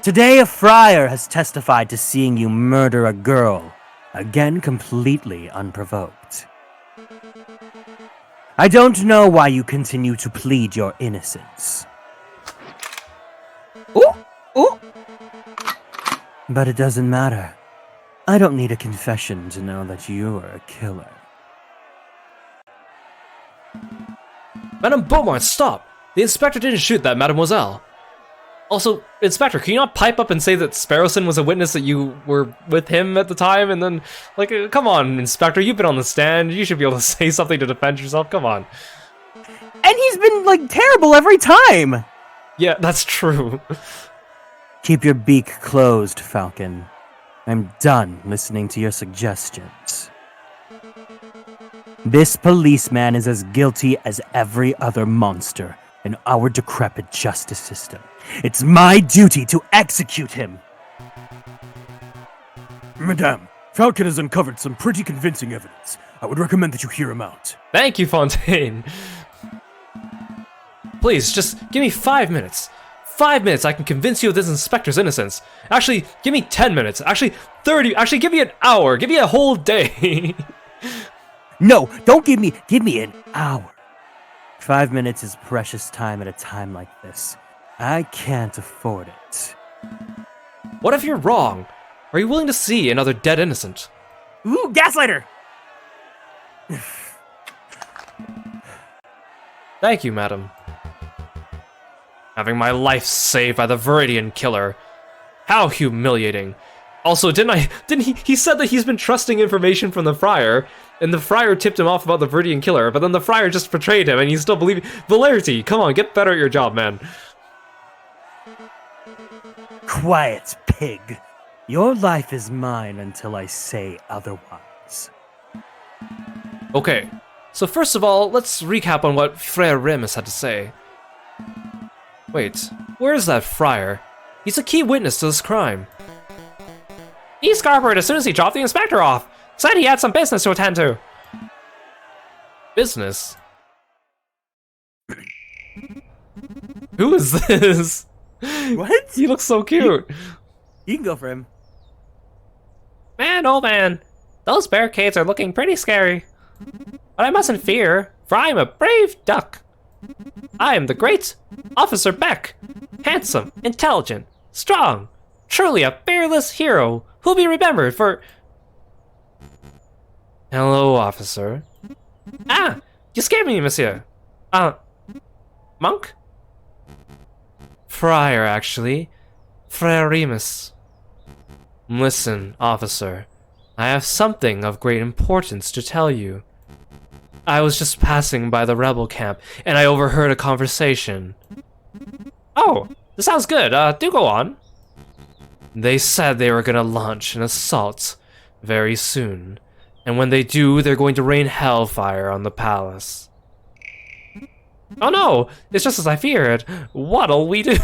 Today, a friar has testified to seeing you murder a girl, again completely unprovoked. I don't know why you continue to plead your innocence. Ooh! But it doesn't matter. I don't need a confession to know that you are a killer. Madame Beaumont, stop! The inspector didn't shoot that mademoiselle. Also, Inspector, can you not pipe up and say that Sparrowson was a witness that you were with him at the time? And then, like, come on, Inspector, you've been on the stand. You should be able to say something to defend yourself. Come on. And he's been, like, terrible every time! Yeah, that's true. Keep your beak closed, Falcon. I'm done listening to your suggestions. This policeman is as guilty as every other monster in our decrepit justice system. It's my duty to execute him. Madame, Falcon has uncovered some pretty convincing evidence. I would recommend that you hear him out. Thank you, Fontaine. Please, just give me 5 minutes. 5 minutes, I can convince you of this inspector's innocence. Actually, give me 10 minutes. Actually, 30. Actually, give me an hour. Give me a whole day. No, don't give me an hour. 5 minutes is precious time at a time like this. I can't afford it. What if you're wrong? Are you willing to see another dead innocent? Ooh, gaslighter! Thank you, madam. Having my life saved by the Viridian killer. How humiliating. Also, he said that he's been trusting information from the friar, and the friar tipped him off about the Viridian killer, but then the friar just betrayed him, and he's still believing. Valerity, come on, get better at your job, man. Quiet, Pig. Your life is mine until I say otherwise. Okay, so first of all, let's recap on what Frere Remus had to say. Wait, where is that friar? He's a key witness to this crime. He scarpered as soon as he dropped the inspector off. Said he had some business to attend to. Business? Who is this? What? He looks so cute. You can go for him. Man, oh man, those barricades are looking pretty scary. But I mustn't fear, for I am a brave duck. I am the great Officer Beck. Handsome, intelligent, strong, truly a fearless hero who'll be remembered for... Hello, officer. Ah, you scared me, monsieur. Monk? Friar, actually. Friar Remus. Listen, officer. I have something of great importance to tell you. I was just passing by the rebel camp, and I overheard a conversation. Oh, this sounds good. Do go on. They said they were gonna launch an assault very soon. And when they do, they're going to rain hellfire on the palace. Oh no! It's just as I feared. What'll we do?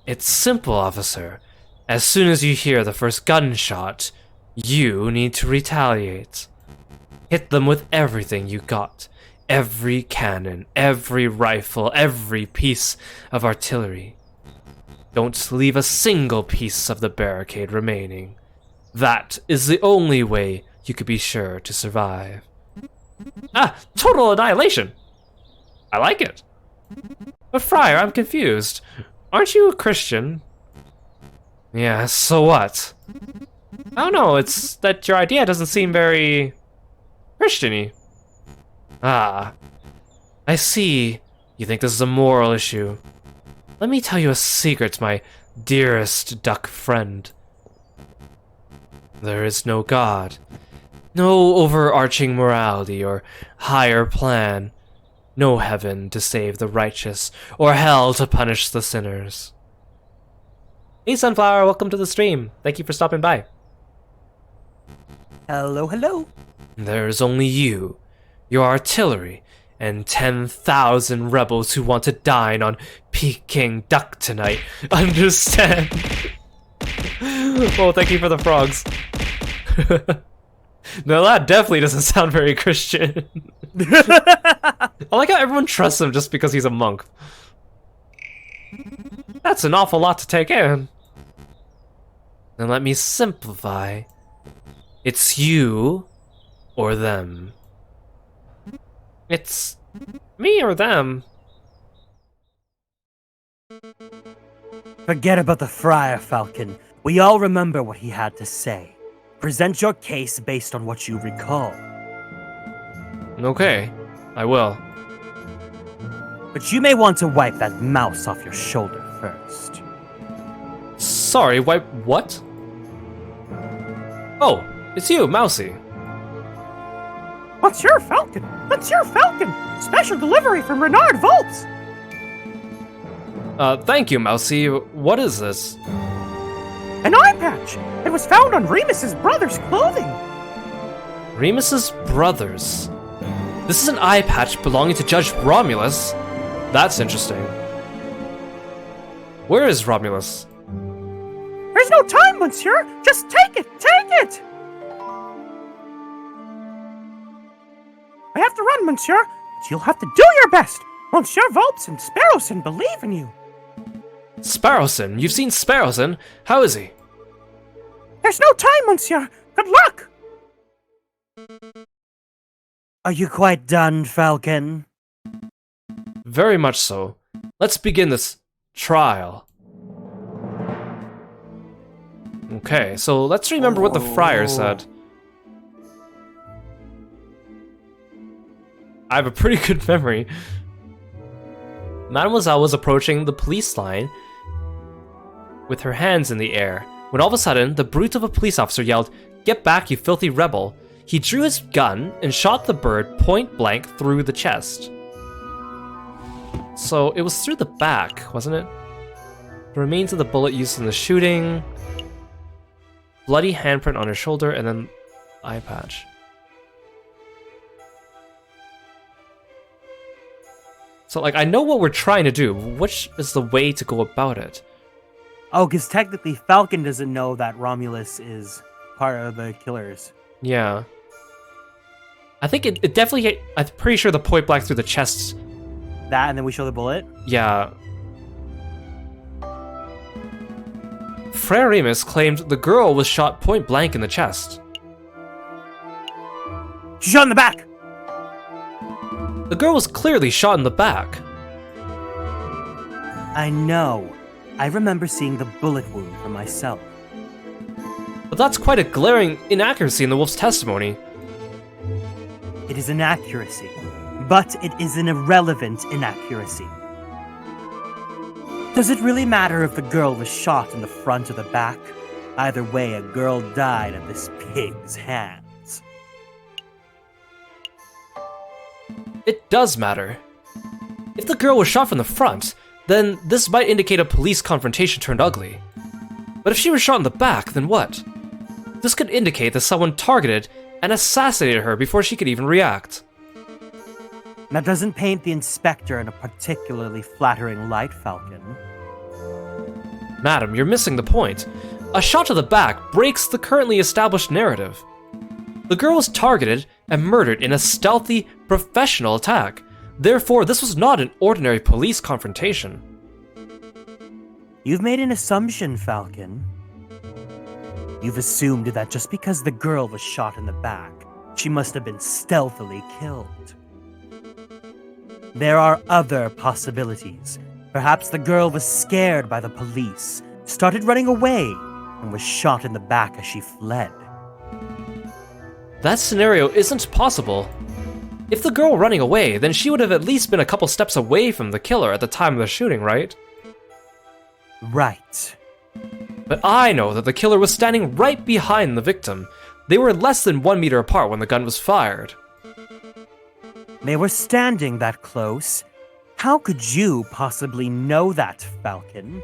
It's simple, officer. As soon as you hear the first gunshot, you need to retaliate. Hit them with everything you got. Every cannon, every rifle, every piece of artillery. Don't leave a single piece of the barricade remaining. That is the only way you could be sure to survive. Ah, total annihilation! I like it. But Friar, I'm confused. Aren't you a Christian? Yeah, so what? I don't know, it's that your idea doesn't seem very... Christian-y. Ah, I see. You think this is a moral issue. Let me tell you a secret, my dearest duck friend. There is no God, no overarching morality or higher plan, no heaven to save the righteous, or hell to punish the sinners. Hey Sunflower, welcome to the stream. Thank you for stopping by. Hello, hello. There's only you, your artillery, and 10,000 rebels who want to dine on Peking duck tonight. Understand? Oh, thank you for the frogs. No, that definitely doesn't sound very Christian. I like how everyone trusts him just because he's a monk. That's an awful lot to take in. Then let me simplify. It's you or them. It's me or them. Forget about the Friar Falcon. We all remember what he had to say. Present your case based on what you recall. Okay, I will. But you may want to wipe that mouse off your shoulder first. Sorry, what? Oh, it's you, Mousy. Monsieur Falcon! Monsieur Falcon! Special delivery from Renard Vaults! Thank you, Mousy. What is this? An eye patch! It was found on Remus's brother's clothing! Remus's brothers. This is an eye patch belonging to Judge Romulus. That's interesting. Where is Romulus? There's no time, monsieur! Just take it! Take it! I have to run, monsieur, but you'll have to do your best! Monsieur Volps and Sparrowson believe in you! Sparrowson? You've seen Sparrowson? How is he? There's no time, monsieur! Good luck! Are you quite done, Falcon? Very much so. Let's begin this trial. Okay, so let's remember what the friar said. I have a pretty good memory. Mademoiselle was approaching the police line with her hands in the air, when all of a sudden, the brute of a police officer yelled, "Get back, you filthy rebel!" He drew his gun and shot the bird point blank through the chest. So it was through the back, wasn't it? The remains of the bullet used in the shooting, bloody handprint on her shoulder, and then eye patch. So, like, I know what we're trying to do. Which is the way to go about it? Oh, because technically Falcon doesn't know that Romulus is part of the killers. Yeah. I think it definitely hit, I'm pretty sure the point blank through the chest. That, and then we show the bullet? Yeah. Frere Remus claimed the girl was shot point blank in the chest. She shot in the back! The girl was clearly shot in the back. I know. I remember seeing the bullet wound for myself. But that's quite a glaring inaccuracy in the wolf's testimony. It is an accuracy, but it is an irrelevant inaccuracy. Does it really matter if the girl was shot in the front or the back? Either way, a girl died at this pig's hands. It does matter. If the girl was shot from the front, then this might indicate a police confrontation turned ugly. But if she was shot in the back, then what? This could indicate that someone targeted and assassinated her before she could even react. That doesn't paint the inspector in a particularly flattering light, Falcon. Madam, you're missing the point. A shot to the back breaks the currently established narrative. The girl was targeted and murdered in a stealthy, professional attack. Therefore, this was not an ordinary police confrontation. You've made an assumption, Falcon. You've assumed that just because the girl was shot in the back, she must have been stealthily killed. There are other possibilities. Perhaps the girl was scared by the police, started running away, and was shot in the back as she fled. That scenario isn't possible. If the girl running away, then she would have at least been a couple steps away from the killer at the time of the shooting, right? Right. But I know that the killer was standing right behind the victim. They were less than 1 meter apart when the gun was fired. They were standing that close. How could you possibly know that, Falcon?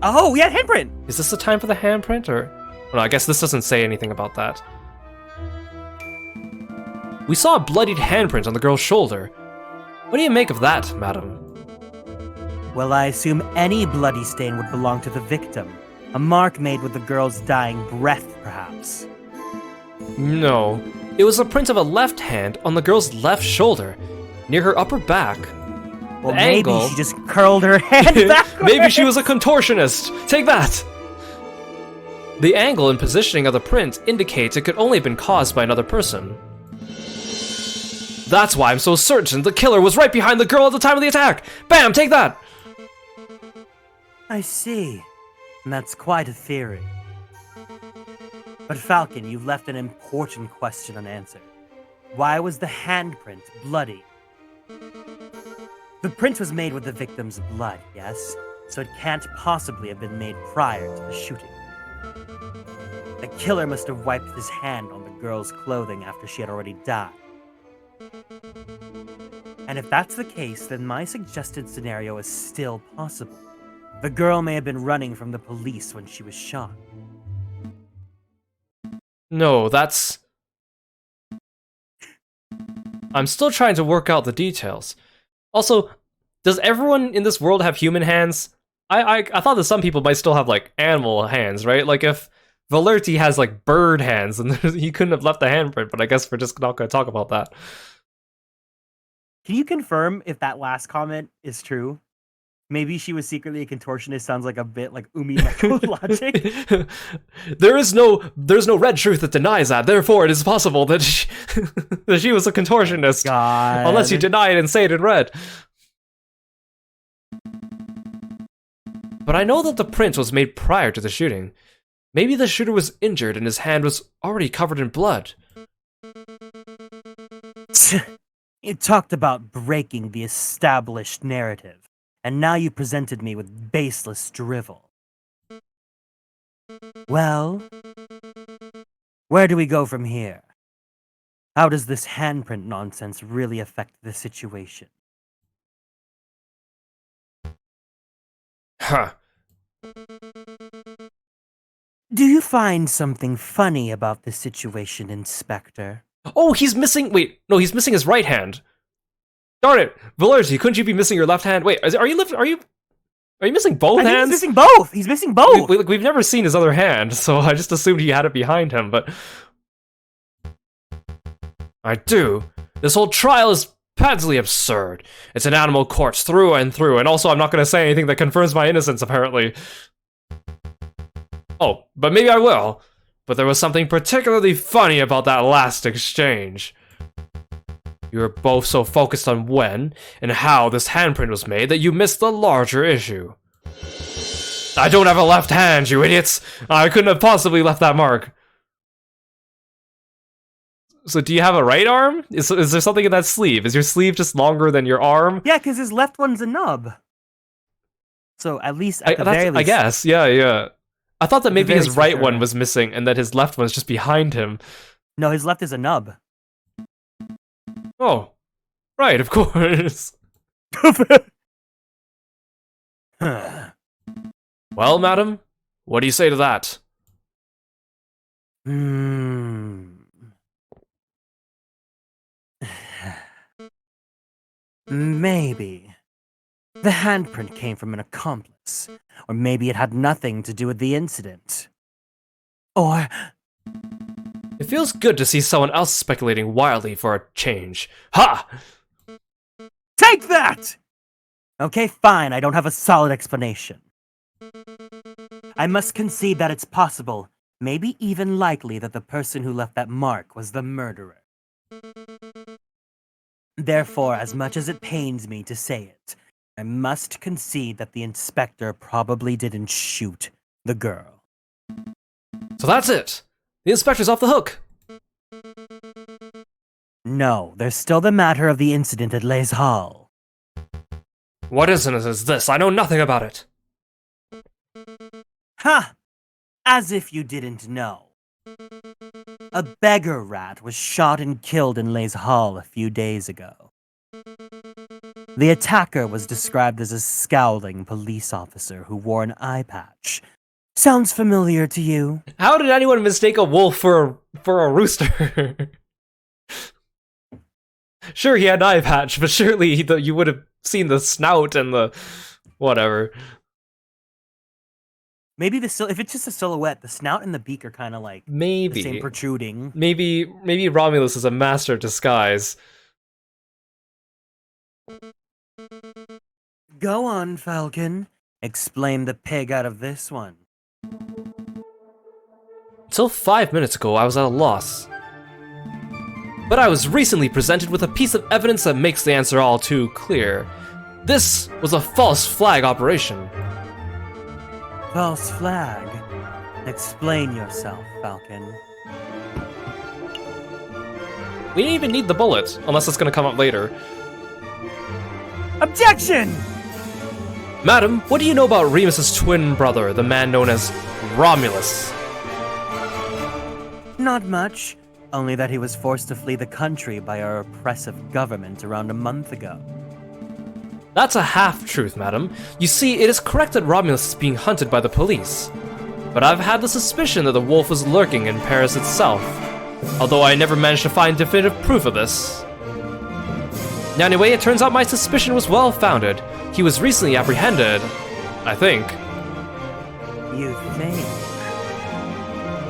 Oh, yeah, handprint! Is this the time for the handprint, or... Well, I guess this doesn't say anything about that. We saw a bloodied handprint on the girl's shoulder. What do you make of that, madam? Well, I assume any bloody stain would belong to the victim. A mark made with the girl's dying breath, perhaps. No. It was a print of a left hand on the girl's left shoulder, near her upper back. Well, The maybe angle- she just curled her hand backwards. Maybe she was a contortionist! Take that! The angle and positioning of the print indicates it could only have been caused by another person. That's why I'm so certain the killer was right behind the girl at the time of the attack! Bam! Take that! I see. And that's quite a theory. But Falcon, you've left an important question unanswered. Why was the handprint bloody? The print was made with the victim's blood, yes? So it can't possibly have been made prior to the shooting. The killer must have wiped his hand on the girl's clothing after she had already died. And if that's the case, then my suggested scenario is still possible. The girl may have been running from the police when she was shot. No, that's... I'm still trying to work out the details. Also, does everyone in this world have human hands? I thought that some people might still have, like, animal hands, right? Like, if Valerti has, like, bird hands, and he couldn't have left the handprint, but I guess we're just not going to talk about that. Can you confirm if that last comment is true? Maybe she was secretly a contortionist. Sounds like a bit like Umi Neko logic. There's no red truth that denies that. Therefore, it is possible that that she was a contortionist. God. Unless you deny it and say it in red. But I know that the print was made prior to the shooting. Maybe the shooter was injured and his hand was already covered in blood. You talked about breaking the established narrative. And now you presented me with baseless drivel. Well, where do we go from here? How does this handprint nonsense really affect the situation? Huh. Do you find something funny about this situation, Inspector? Oh, he's missing... Wait, no, he's missing his right hand. Darn it, Valerti, couldn't you be missing your left hand? Wait, are you missing both I think hands? he's missing both! He's missing both! We've never seen his other hand, so I just assumed he had it behind him, but... I do. This whole trial is patently absurd. It's an animal corpse through and through, and also I'm not going to say anything that confirms my innocence, apparently. Oh, but maybe I will. but there was something particularly funny about that last exchange. You were both so focused on when and how this handprint was made that you missed the larger issue. I don't have a left hand, you idiots! I couldn't have possibly left that mark. So do you have a right arm? Is there something in that sleeve? Is your sleeve just longer than your arm? Yeah, because his left one's a nub. So at least at the very least, I guess, yeah. I thought that maybe his right one sure. was missing and that his left one's just behind him. No, his left is a nub. Oh, right, of course. Well, madam, what do you say to that? Maybe. The handprint came from an accomplice. Or maybe it had nothing to do with the incident. Or... It feels good to see someone else speculating wildly for a change. Ha! Take that! Okay, fine, I don't have a solid explanation. I must concede that it's possible, maybe even likely, that the person who left that mark was the murderer. Therefore, as much as it pains me to say it, I must concede that the inspector probably didn't shoot the girl. So that's it! The inspector's off the hook! No, there's still the matter of the incident at Les Hall. What incident is this? I know nothing about it. Ha! As if you didn't know. A beggar rat was shot and killed in Les Hall a few days ago. The attacker was described as a scowling police officer who wore an eye patch. Sounds familiar to you? How did anyone mistake a wolf for a rooster? Sure, he had an eye patch, but surely you would have seen the snout and the... whatever. Maybe if it's just a silhouette, the snout and the beak are kind of like Maybe. the same protruding. Maybe Romulus is a master of disguise. Go on, Falcon. Explain the pig out of this one. Until 5 minutes ago, I was at a loss. But I was recently presented with a piece of evidence that makes the answer all too clear. This was a false flag operation. False flag? Explain yourself, Falcon. We didn't even need the bullet, unless it's gonna come up later. Objection! Madam, what do you know about Remus's twin brother, the man known as Romulus? Not much. Only that he was forced to flee the country by our oppressive government around a month ago. That's a half-truth, madam. You see, it is correct that Romulus is being hunted by the police. But I've had the suspicion that the wolf was lurking in Paris itself, although I never managed to find definitive proof of this. Anyway, it turns out my suspicion was well-founded. He was recently apprehended, I think. You think?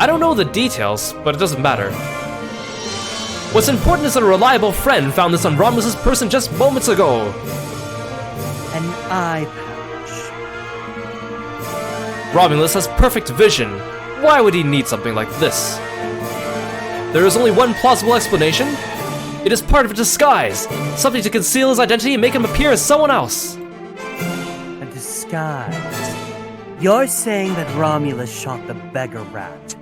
I don't know the details, but it doesn't matter. What's important is that a reliable friend found this on Romulus's person just moments ago. An eye patch. Romulus has perfect vision. Why would he need something like this? There is only one plausible explanation. It is part of a disguise, something to conceal his identity and make him appear as someone else. A disguise? You're saying that Romulus shot the beggar rat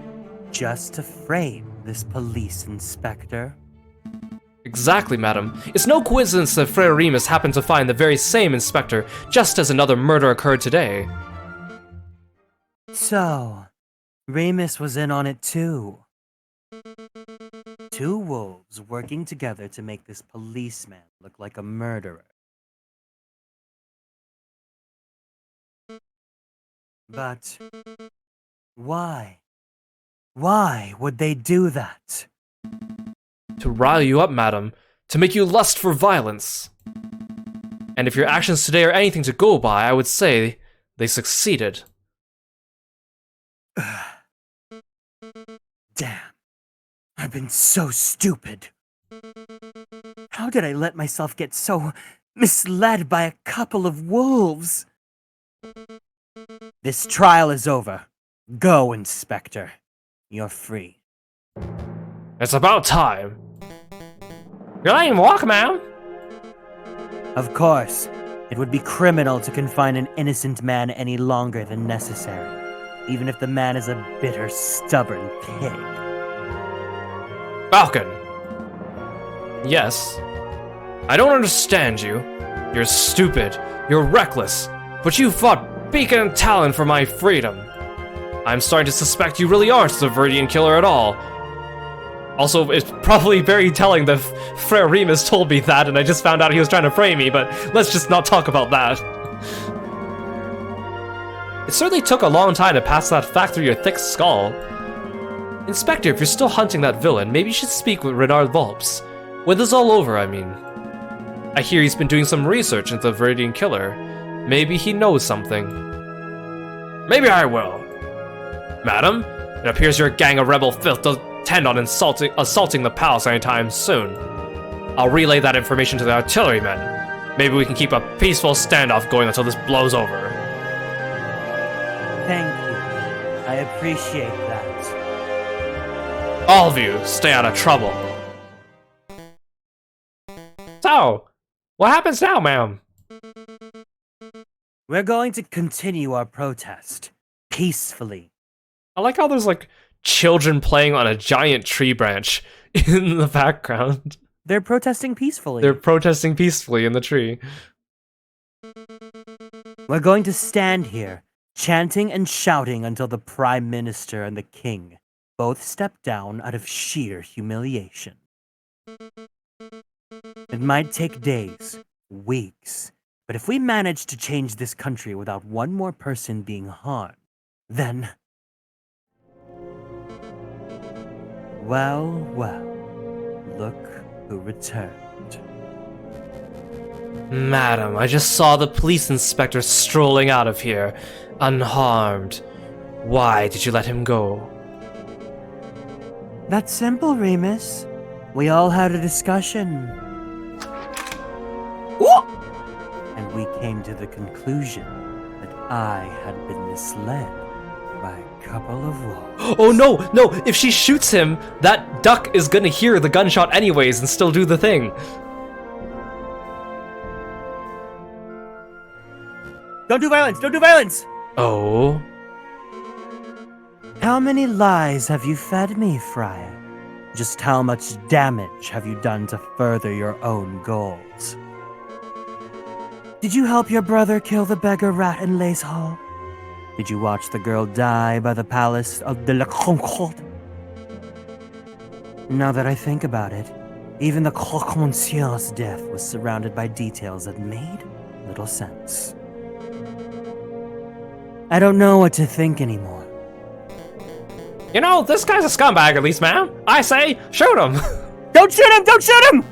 just to frame this police inspector? Exactly, madam. It's no coincidence that Frere Remus happened to find the very same inspector just as another murder occurred today. So, Remus was in on it too. Two wolves working together to make this policeman look like a murderer. But why? Why would they do that? To rile you up, madam. To make you lust for violence. And if your actions today are anything to go by, I would say they succeeded. Damn. I've been so stupid. How did I let myself get so misled by a couple of wolves? This trial is over. Go, Inspector. you're free. It's about time. You're letting him walk, ma'am? Of course, it would be criminal to confine an innocent man any longer than necessary, even if the man is a bitter, stubborn pig. Falcon. Yes. I don't understand you. You're stupid. You're reckless. But you fought beacon and talon for my freedom. I'm starting to suspect you really aren't the Viridian killer at all. Also, it's probably very telling that Frere Remus told me that, and I just found out he was trying to frame me, but let's just not talk about that. It certainly took a long time to pass that fact through your thick skull. Inspector, if you're still hunting that villain, maybe you should speak with Renard Volps. When this is all over, I mean. I hear he's been doing some research into the Viridian killer. Maybe he knows something. Maybe I will. Madam, it appears your gang of rebel filth doesn't intend on assaulting the palace anytime soon. I'll relay that information to the artillerymen. Maybe we can keep a peaceful standoff going until this blows over. Thank you. I appreciate that. All of you, stay out of trouble. So, what happens now, ma'am? We're going to continue our protest. Peacefully. I like how there's, like, children playing on a giant tree branch in the background. They're protesting peacefully. They're protesting peacefully in the tree. We're going to stand here, chanting and shouting until the Prime Minister and the King both step down out of sheer humiliation. It might take days, weeks, but if we manage to change this country without one more person being harmed, then... Well, well, look who returned. Madam, I just saw the police inspector strolling out of here, unharmed. Why did you let him go? That's simple, Remus. We all had a discussion. And we came to the conclusion that I had been misled by a couple of wolves. Oh no, no, if she shoots him, that duck is gonna hear the gunshot anyways and still do the thing. Don't do violence! Don't do violence! Oh? How many lies have you fed me, Friar? Just how much damage have you done to further your own goals? Did you help your brother kill the beggar rat in Lace Hall? Did you watch the girl die by the palace of de la Concorde? Now that I think about it, even the Croque Monsieur's death was surrounded by details that made little sense. I don't know what to think anymore. You know, this guy's a scumbag at least, ma'am. I say, shoot him! Don't shoot him! Don't shoot him!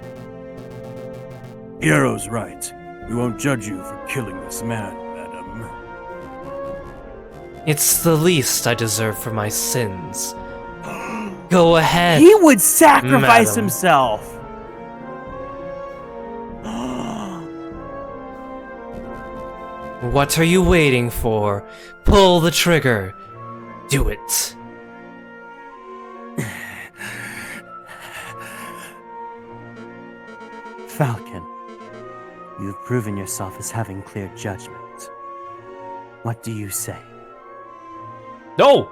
Kiro's right. We won't judge you for killing this man, madam. It's the least I deserve for my sins. Go ahead. He would sacrifice Madam. himself! What are you waiting for? Pull the trigger. Do it. Falcon, you've proven yourself as having clear judgment. What do you say? No!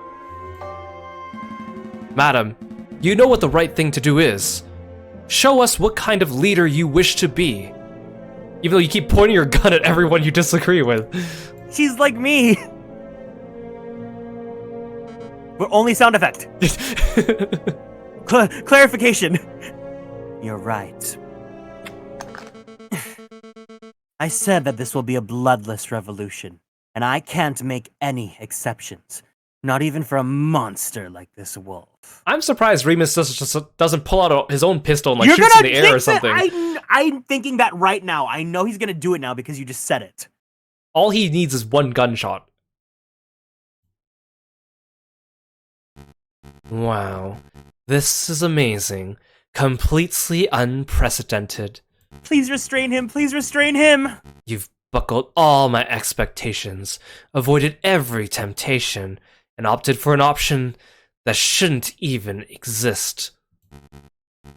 Madam, you know what the right thing to do is. Show us what kind of leader you wish to be. Even though you keep pointing your gun at everyone you disagree with. She's like me! But only sound effect. Clarification. You're right. I said that this will be a bloodless revolution, and I can't make any exceptions. Not even for a monster like this wolf. I'm surprised Remus just doesn't pull out his own pistol and like shoots in the air or something. I'm thinking that right now. I know he's gonna do it now because you just said it. All he needs is one gunshot. Wow. This is amazing. Completely unprecedented. Please restrain him. Please restrain him. You've buckled all my expectations, avoided every temptation, and opted for an option that shouldn't even exist.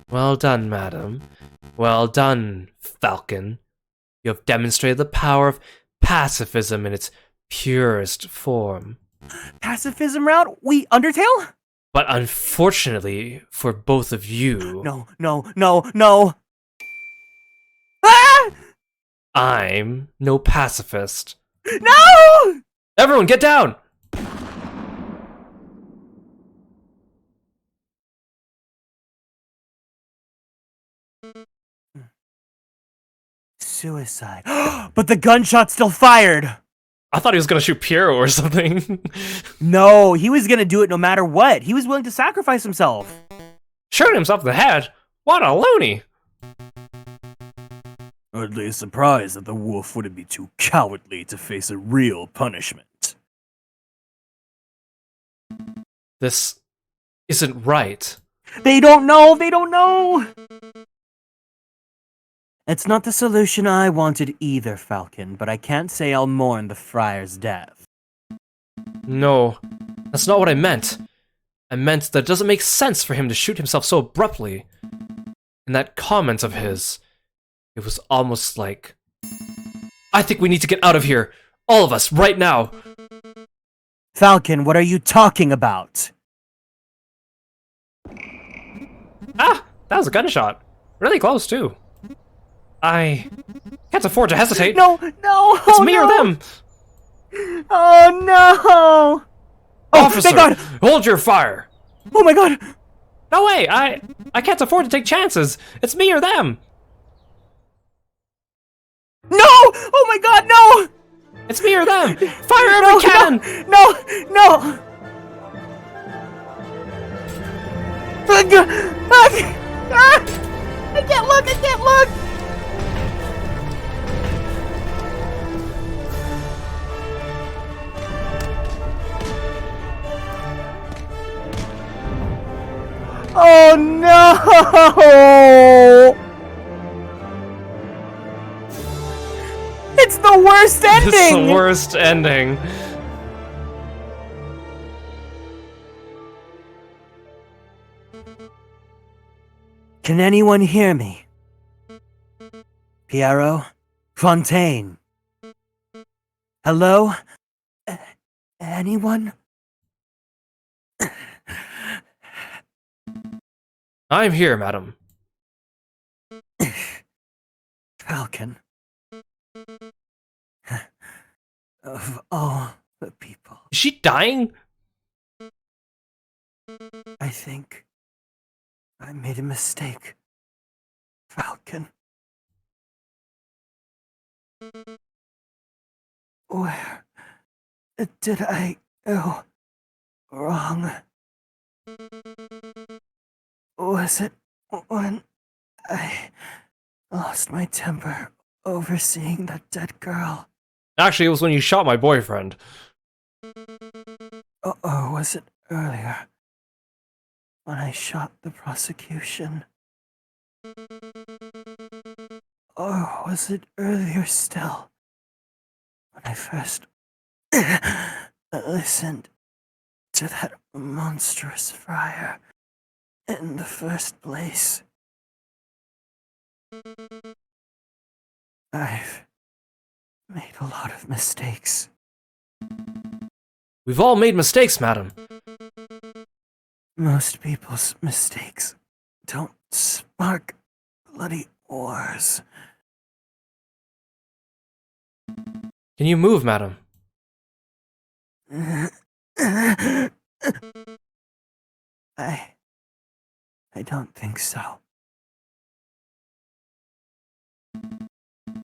Well done, madam. Well done, Falcon. You have demonstrated the power of pacifism in its purest form. Pacifism route? We Undertale? But unfortunately for both of you, No. Ah! I'm no pacifist. No! Everyone, get down! Suicide. But the gunshot still fired. I thought he was gonna shoot Kiro or something. No, he was gonna do it no matter what. He was willing to sacrifice himself. Shooting himself in the head? What a loony! Hardly surprised that the wolf wouldn't be too cowardly to face a real punishment. This isn't right. They don't know! It's not the solution I wanted either, Falcon, but I can't say I'll mourn the friar's death. No, that's not what I meant. I meant that it doesn't make sense for him to shoot himself so abruptly. In that comment of his, it was almost like, I think we need to get out of here. All of us, right now. Falcon, what are you talking about? Ah, that was a gunshot. Really close, too. I can't afford to hesitate. No! It's me or them. Oh no! Officer, thank God! hold your fire. Oh my God! No way, I can't afford to take chances. It's me or them. No! Oh my God, no! It's me or them. Fire every cannon. No! I can't look! Oh no! It's the worst ending! It's the worst ending. Can anyone hear me? Piero? Fontaine? Hello? Anyone? I'm here, madam. Falcon. Of all the people, Is she dying? I think I made a mistake. Falcon. Where did I go wrong? Was it when I lost my temper over seeing that dead girl? Actually, it was when you shot my boyfriend. Or was it earlier when I shot the prosecution? Or was it earlier still when I first listened to that monstrous friar in the first place? I've made a lot of mistakes. We've all made mistakes, madam. Most people's mistakes don't spark bloody wars. Can you move, madam? I don't think so.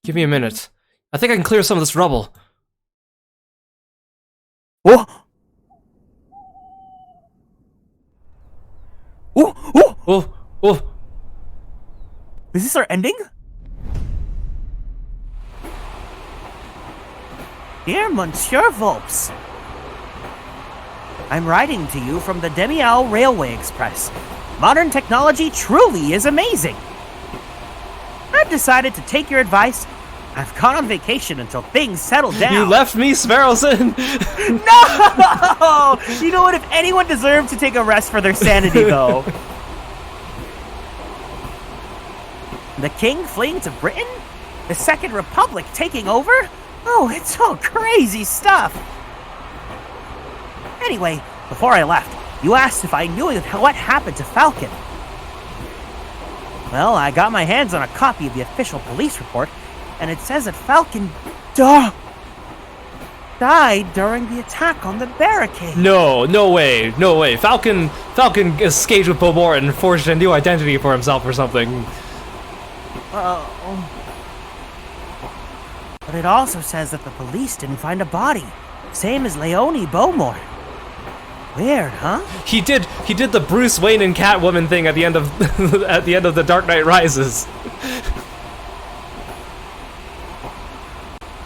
Give me a minute. I think I can clear some of this rubble. Oh! Oh. Is this our ending? Dear Monsieur Volps, I'm writing to you from the Demial Railway Express. Modern technology truly is amazing. I've decided to take your advice. I've gone on vacation until things settle down. You left me, Sparrowson! No! You know what? If anyone deserved to take a rest for their sanity, though. The king fleeing to Britain? The Second Republic taking over? Oh, it's all crazy stuff. Anyway, before I left, you asked if I knew what happened to Falcon. Well, I got my hands on a copy of the official police report, and it says that Falcon died during the attack on the barricade. No way. Falcon escaped with Beaumont and forged a new identity for himself or something. But it also says that the police didn't find a body. Same as Leonie Beaumont. Weird, huh? He did the Bruce Wayne and Catwoman thing at the end of at the end of The Dark Knight Rises.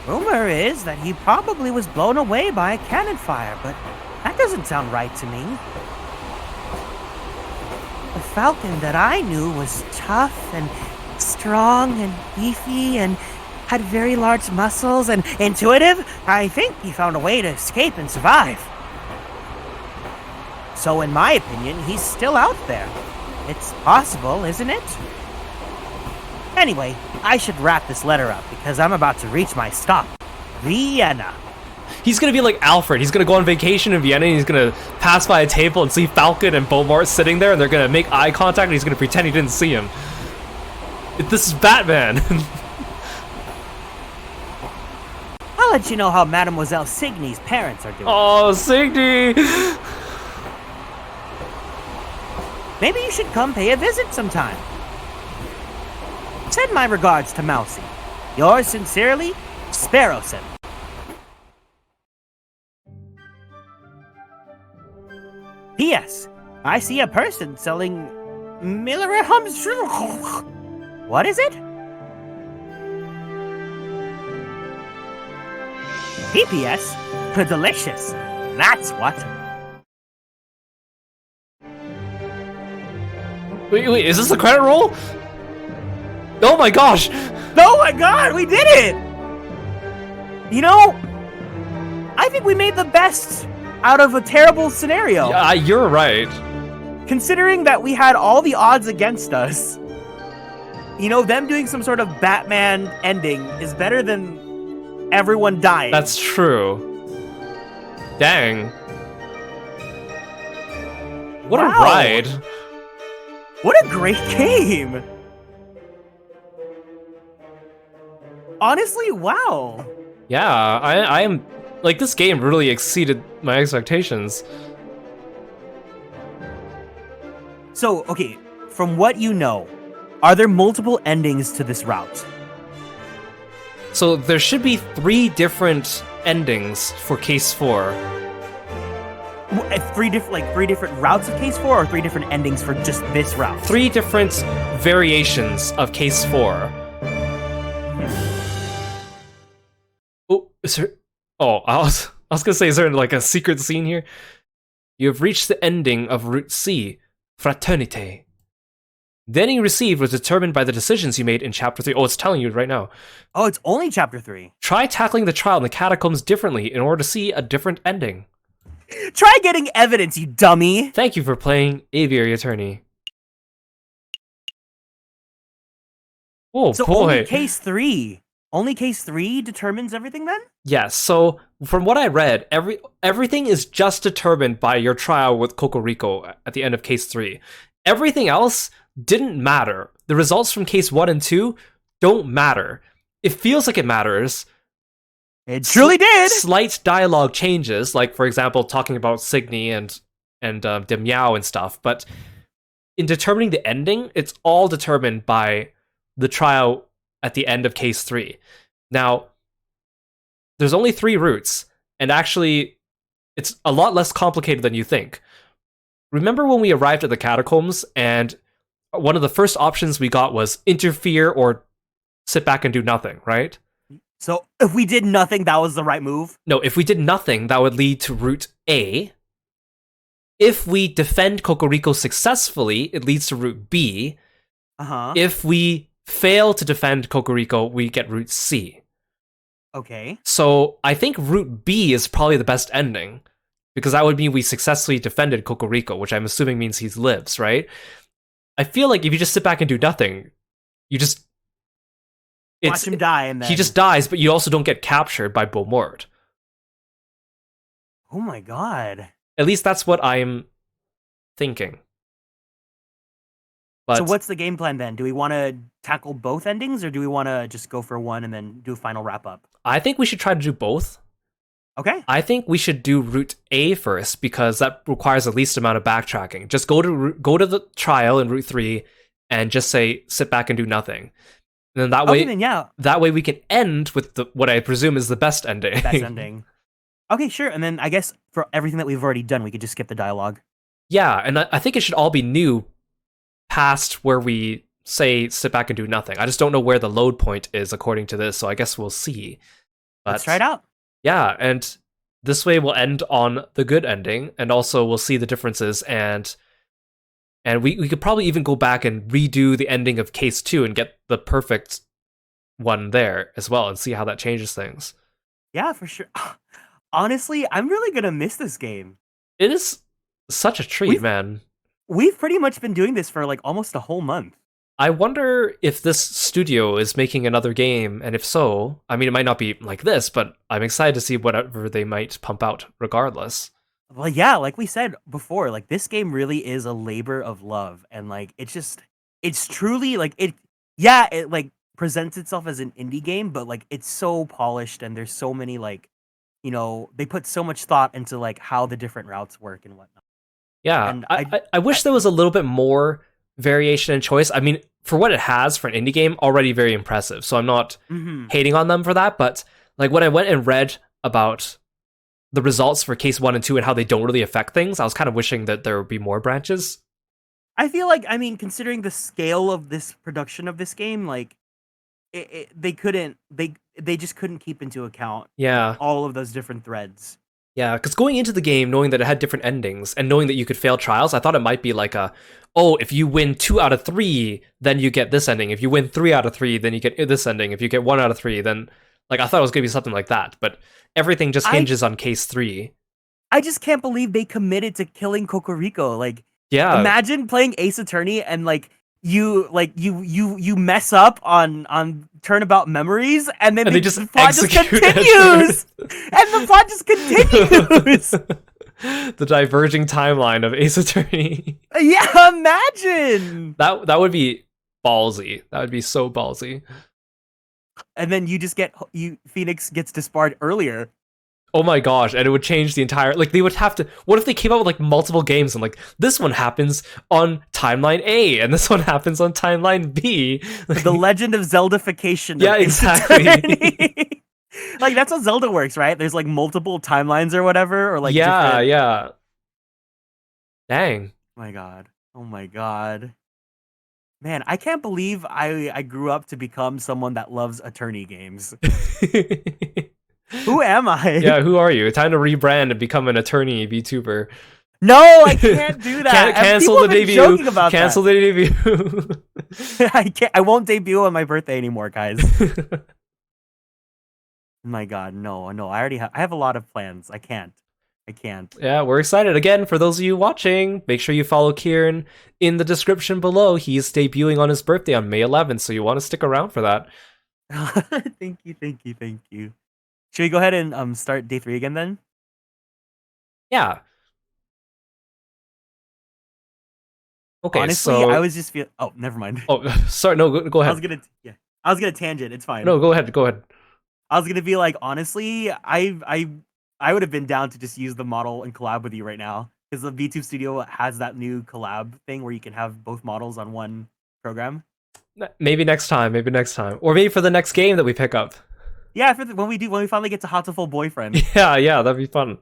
Rumor is that he probably was blown away by a cannon fire, but that doesn't sound right to me. The Falcon that I knew was tough and strong and beefy and had very large muscles and intuitive. I think he found a way to escape and survive. So in my opinion, he's still out there. It's possible, isn't it? Anyway, I should wrap this letter up because I'm about to reach my stop, Vienna. He's gonna be like Alfred. He's gonna go on vacation in Vienna and he's gonna pass by a table and see Falcon and Beaumont sitting there and they're gonna make eye contact and he's gonna pretend he didn't see him. This is Batman. I'll let you know how Mademoiselle Signy's parents are doing. Oh, Signy! Maybe you should come pay a visit sometime. Send my regards to Mousy. Yours sincerely, Sparrowson. P.S. I see a person selling Millerham's. What is it? P.P.S. Delicious. That's what. Wait, is this the credit roll? Oh my gosh! Oh my god, we did it! You know, I think we made the best out of a terrible scenario. Yeah, you're right. Considering that we had all the odds against us, you know, them doing some sort of Batman ending is better than everyone dying. That's true. Dang. What Wow. a ride. What a great game! Honestly, wow. Yeah, I am... Like, this game really exceeded my expectations. So, okay, from what you know, are there multiple endings to this route? So there should be 3 different endings for Case 4. Three different routes of Case 4, or 3 different endings for just this route? 3 different variations of Case 4. Oh, is there... Oh, I was gonna say, is there like a secret scene here? You have reached the ending of Route C, Fraternité. The ending you received was determined by the decisions you made in Chapter 3. Oh, it's telling you right now. Oh, it's only Chapter 3. Try tackling the trial in the catacombs differently in order to see a different ending. Try getting evidence, you dummy! Thank you for playing Aviary Attorney. Oh, So boy. only Case 3 determines everything then? Yes, so from what I read, everything is just determined by your trial with Cocorico at the end of Case 3. Everything else didn't matter. The results from Case 1 and 2 don't matter. It feels like it matters. It truly did! Slight dialogue changes, like, for example, talking about Signy and Demiao and stuff, but in determining the ending, it's all determined by the trial at the end of Case 3. Now, there's only 3 routes, and actually, it's a lot less complicated than you think. Remember when we arrived at the catacombs, and one of the first options we got was interfere or sit back and do nothing, right? So if we did nothing, that was the right move? No, if we did nothing, that would lead to Route A. If we defend Cocorico successfully, it leads to Route B. Uh-huh. If we fail to defend Cocorico, we get Route C. Okay. So I think Route B is probably the best ending, because that would mean we successfully defended Cocorico, which I'm assuming means he lives, right? I feel like if you just sit back and do nothing, you just Watch him die, and then he just dies, but you also don't get captured by Beaumort. Oh my god. At least that's what I'm thinking. But So what's the game plan then? Do we want to tackle both endings, or do we want to just go for one and then do a final wrap up? I think we should try to do both. Okay. I think we should do route A first because that requires the least amount of backtracking. Just go to the trial in route 3 and just say sit back and do nothing. And then that way, then, yeah. That way we can end with what I presume is the best ending. Best ending. Okay, sure. And then I guess for everything that we've already done, we could just skip the dialogue. Yeah, and I think it should all be new past where we say sit back and do nothing. I just don't know where the load point is according to this, so I guess we'll see. But, Let's try it out. Yeah, and this way we'll end on the good ending, and also we'll see the differences, and we could probably even go back and redo the ending of Case 2 and get the perfect one there as well, and see how that changes things. Yeah, for sure. Honestly, I'm really gonna miss this game. It is such a treat, man. We've pretty much been doing this for like almost a whole month. I wonder if this studio is making another game, and if so, I mean, it might not be like this, but I'm excited to see whatever they might pump out regardless. Well, yeah, like we said before, like this game really is a labor of love, and like it's truly like it like presents itself as an indie game, but like it's so polished, and there's so many like, you know, they put so much thought into like how the different routes work and whatnot. Yeah, And I wish there was a little bit more variation and choice. I mean, for what it has for an indie game, already very impressive. So I'm not hating on them for that, but like when I went and read about the results for Case 1 and 2 and how they don't really affect things, I was kind of wishing that there would be more branches. I feel like, I mean, considering the scale of this production of this game, like they just couldn't keep into account all of those different threads. Yeah, because going into the game, knowing that it had different endings, and knowing that you could fail trials, I thought it might be like if you win 2 out of 3, then you get this ending. If you win 3 out of 3, then you get this ending. If you get 1 out of 3, then... Like, I thought it was going to be something like that, but everything just hinges on Case 3. I just can't believe they committed to killing Cocorico. Like, yeah. Imagine playing Ace Attorney and, you mess up on Turnabout Memories, and then the plot just continues! And the plot just continues! The diverging timeline of Ace Attorney. Yeah, imagine! That would be ballsy. That would be so ballsy. And then Phoenix gets disbarred earlier. Oh my gosh, and it would change the entire... Like, they would have to... What if they came out with, like, multiple games and, like, this one happens on Timeline A, and this one happens on Timeline B? The Legend of Zeldification. Yeah, exactly. Like, that's how Zelda works, right? There's, like, multiple timelines or whatever, or, like, different... Yeah. Dang. Oh my god. Man, I can't believe I grew up to become someone that loves attorney games. Who am I? Yeah, who are you? Time to rebrand and become an attorney VTuber. No, I can't do that. Cancel the debut. Cancel the debut. I won't debut on my birthday anymore, guys. My god, no. I have a lot of plans. I can't. Yeah, we're excited. Again, for those of you watching, make sure you follow Kieran in the description below. He's debuting on his birthday on May 11th, so you want to stick around for that. Thank you. Should we go ahead and start day 3 again then? Yeah. Okay, honestly, so... I was just feel. Oh, never mind. Oh, sorry. No, go ahead. I was gonna tangent. It's fine. No, go ahead. I was gonna be like, honestly, I would have been down to just use the model and collab with you right now, because the VTube Studio has that new collab thing where you can have both models on one program. Maybe next time, or maybe for the next game that we pick up. Yeah, when we finally get to Hatoful Boyfriend. Yeah, that'd be fun.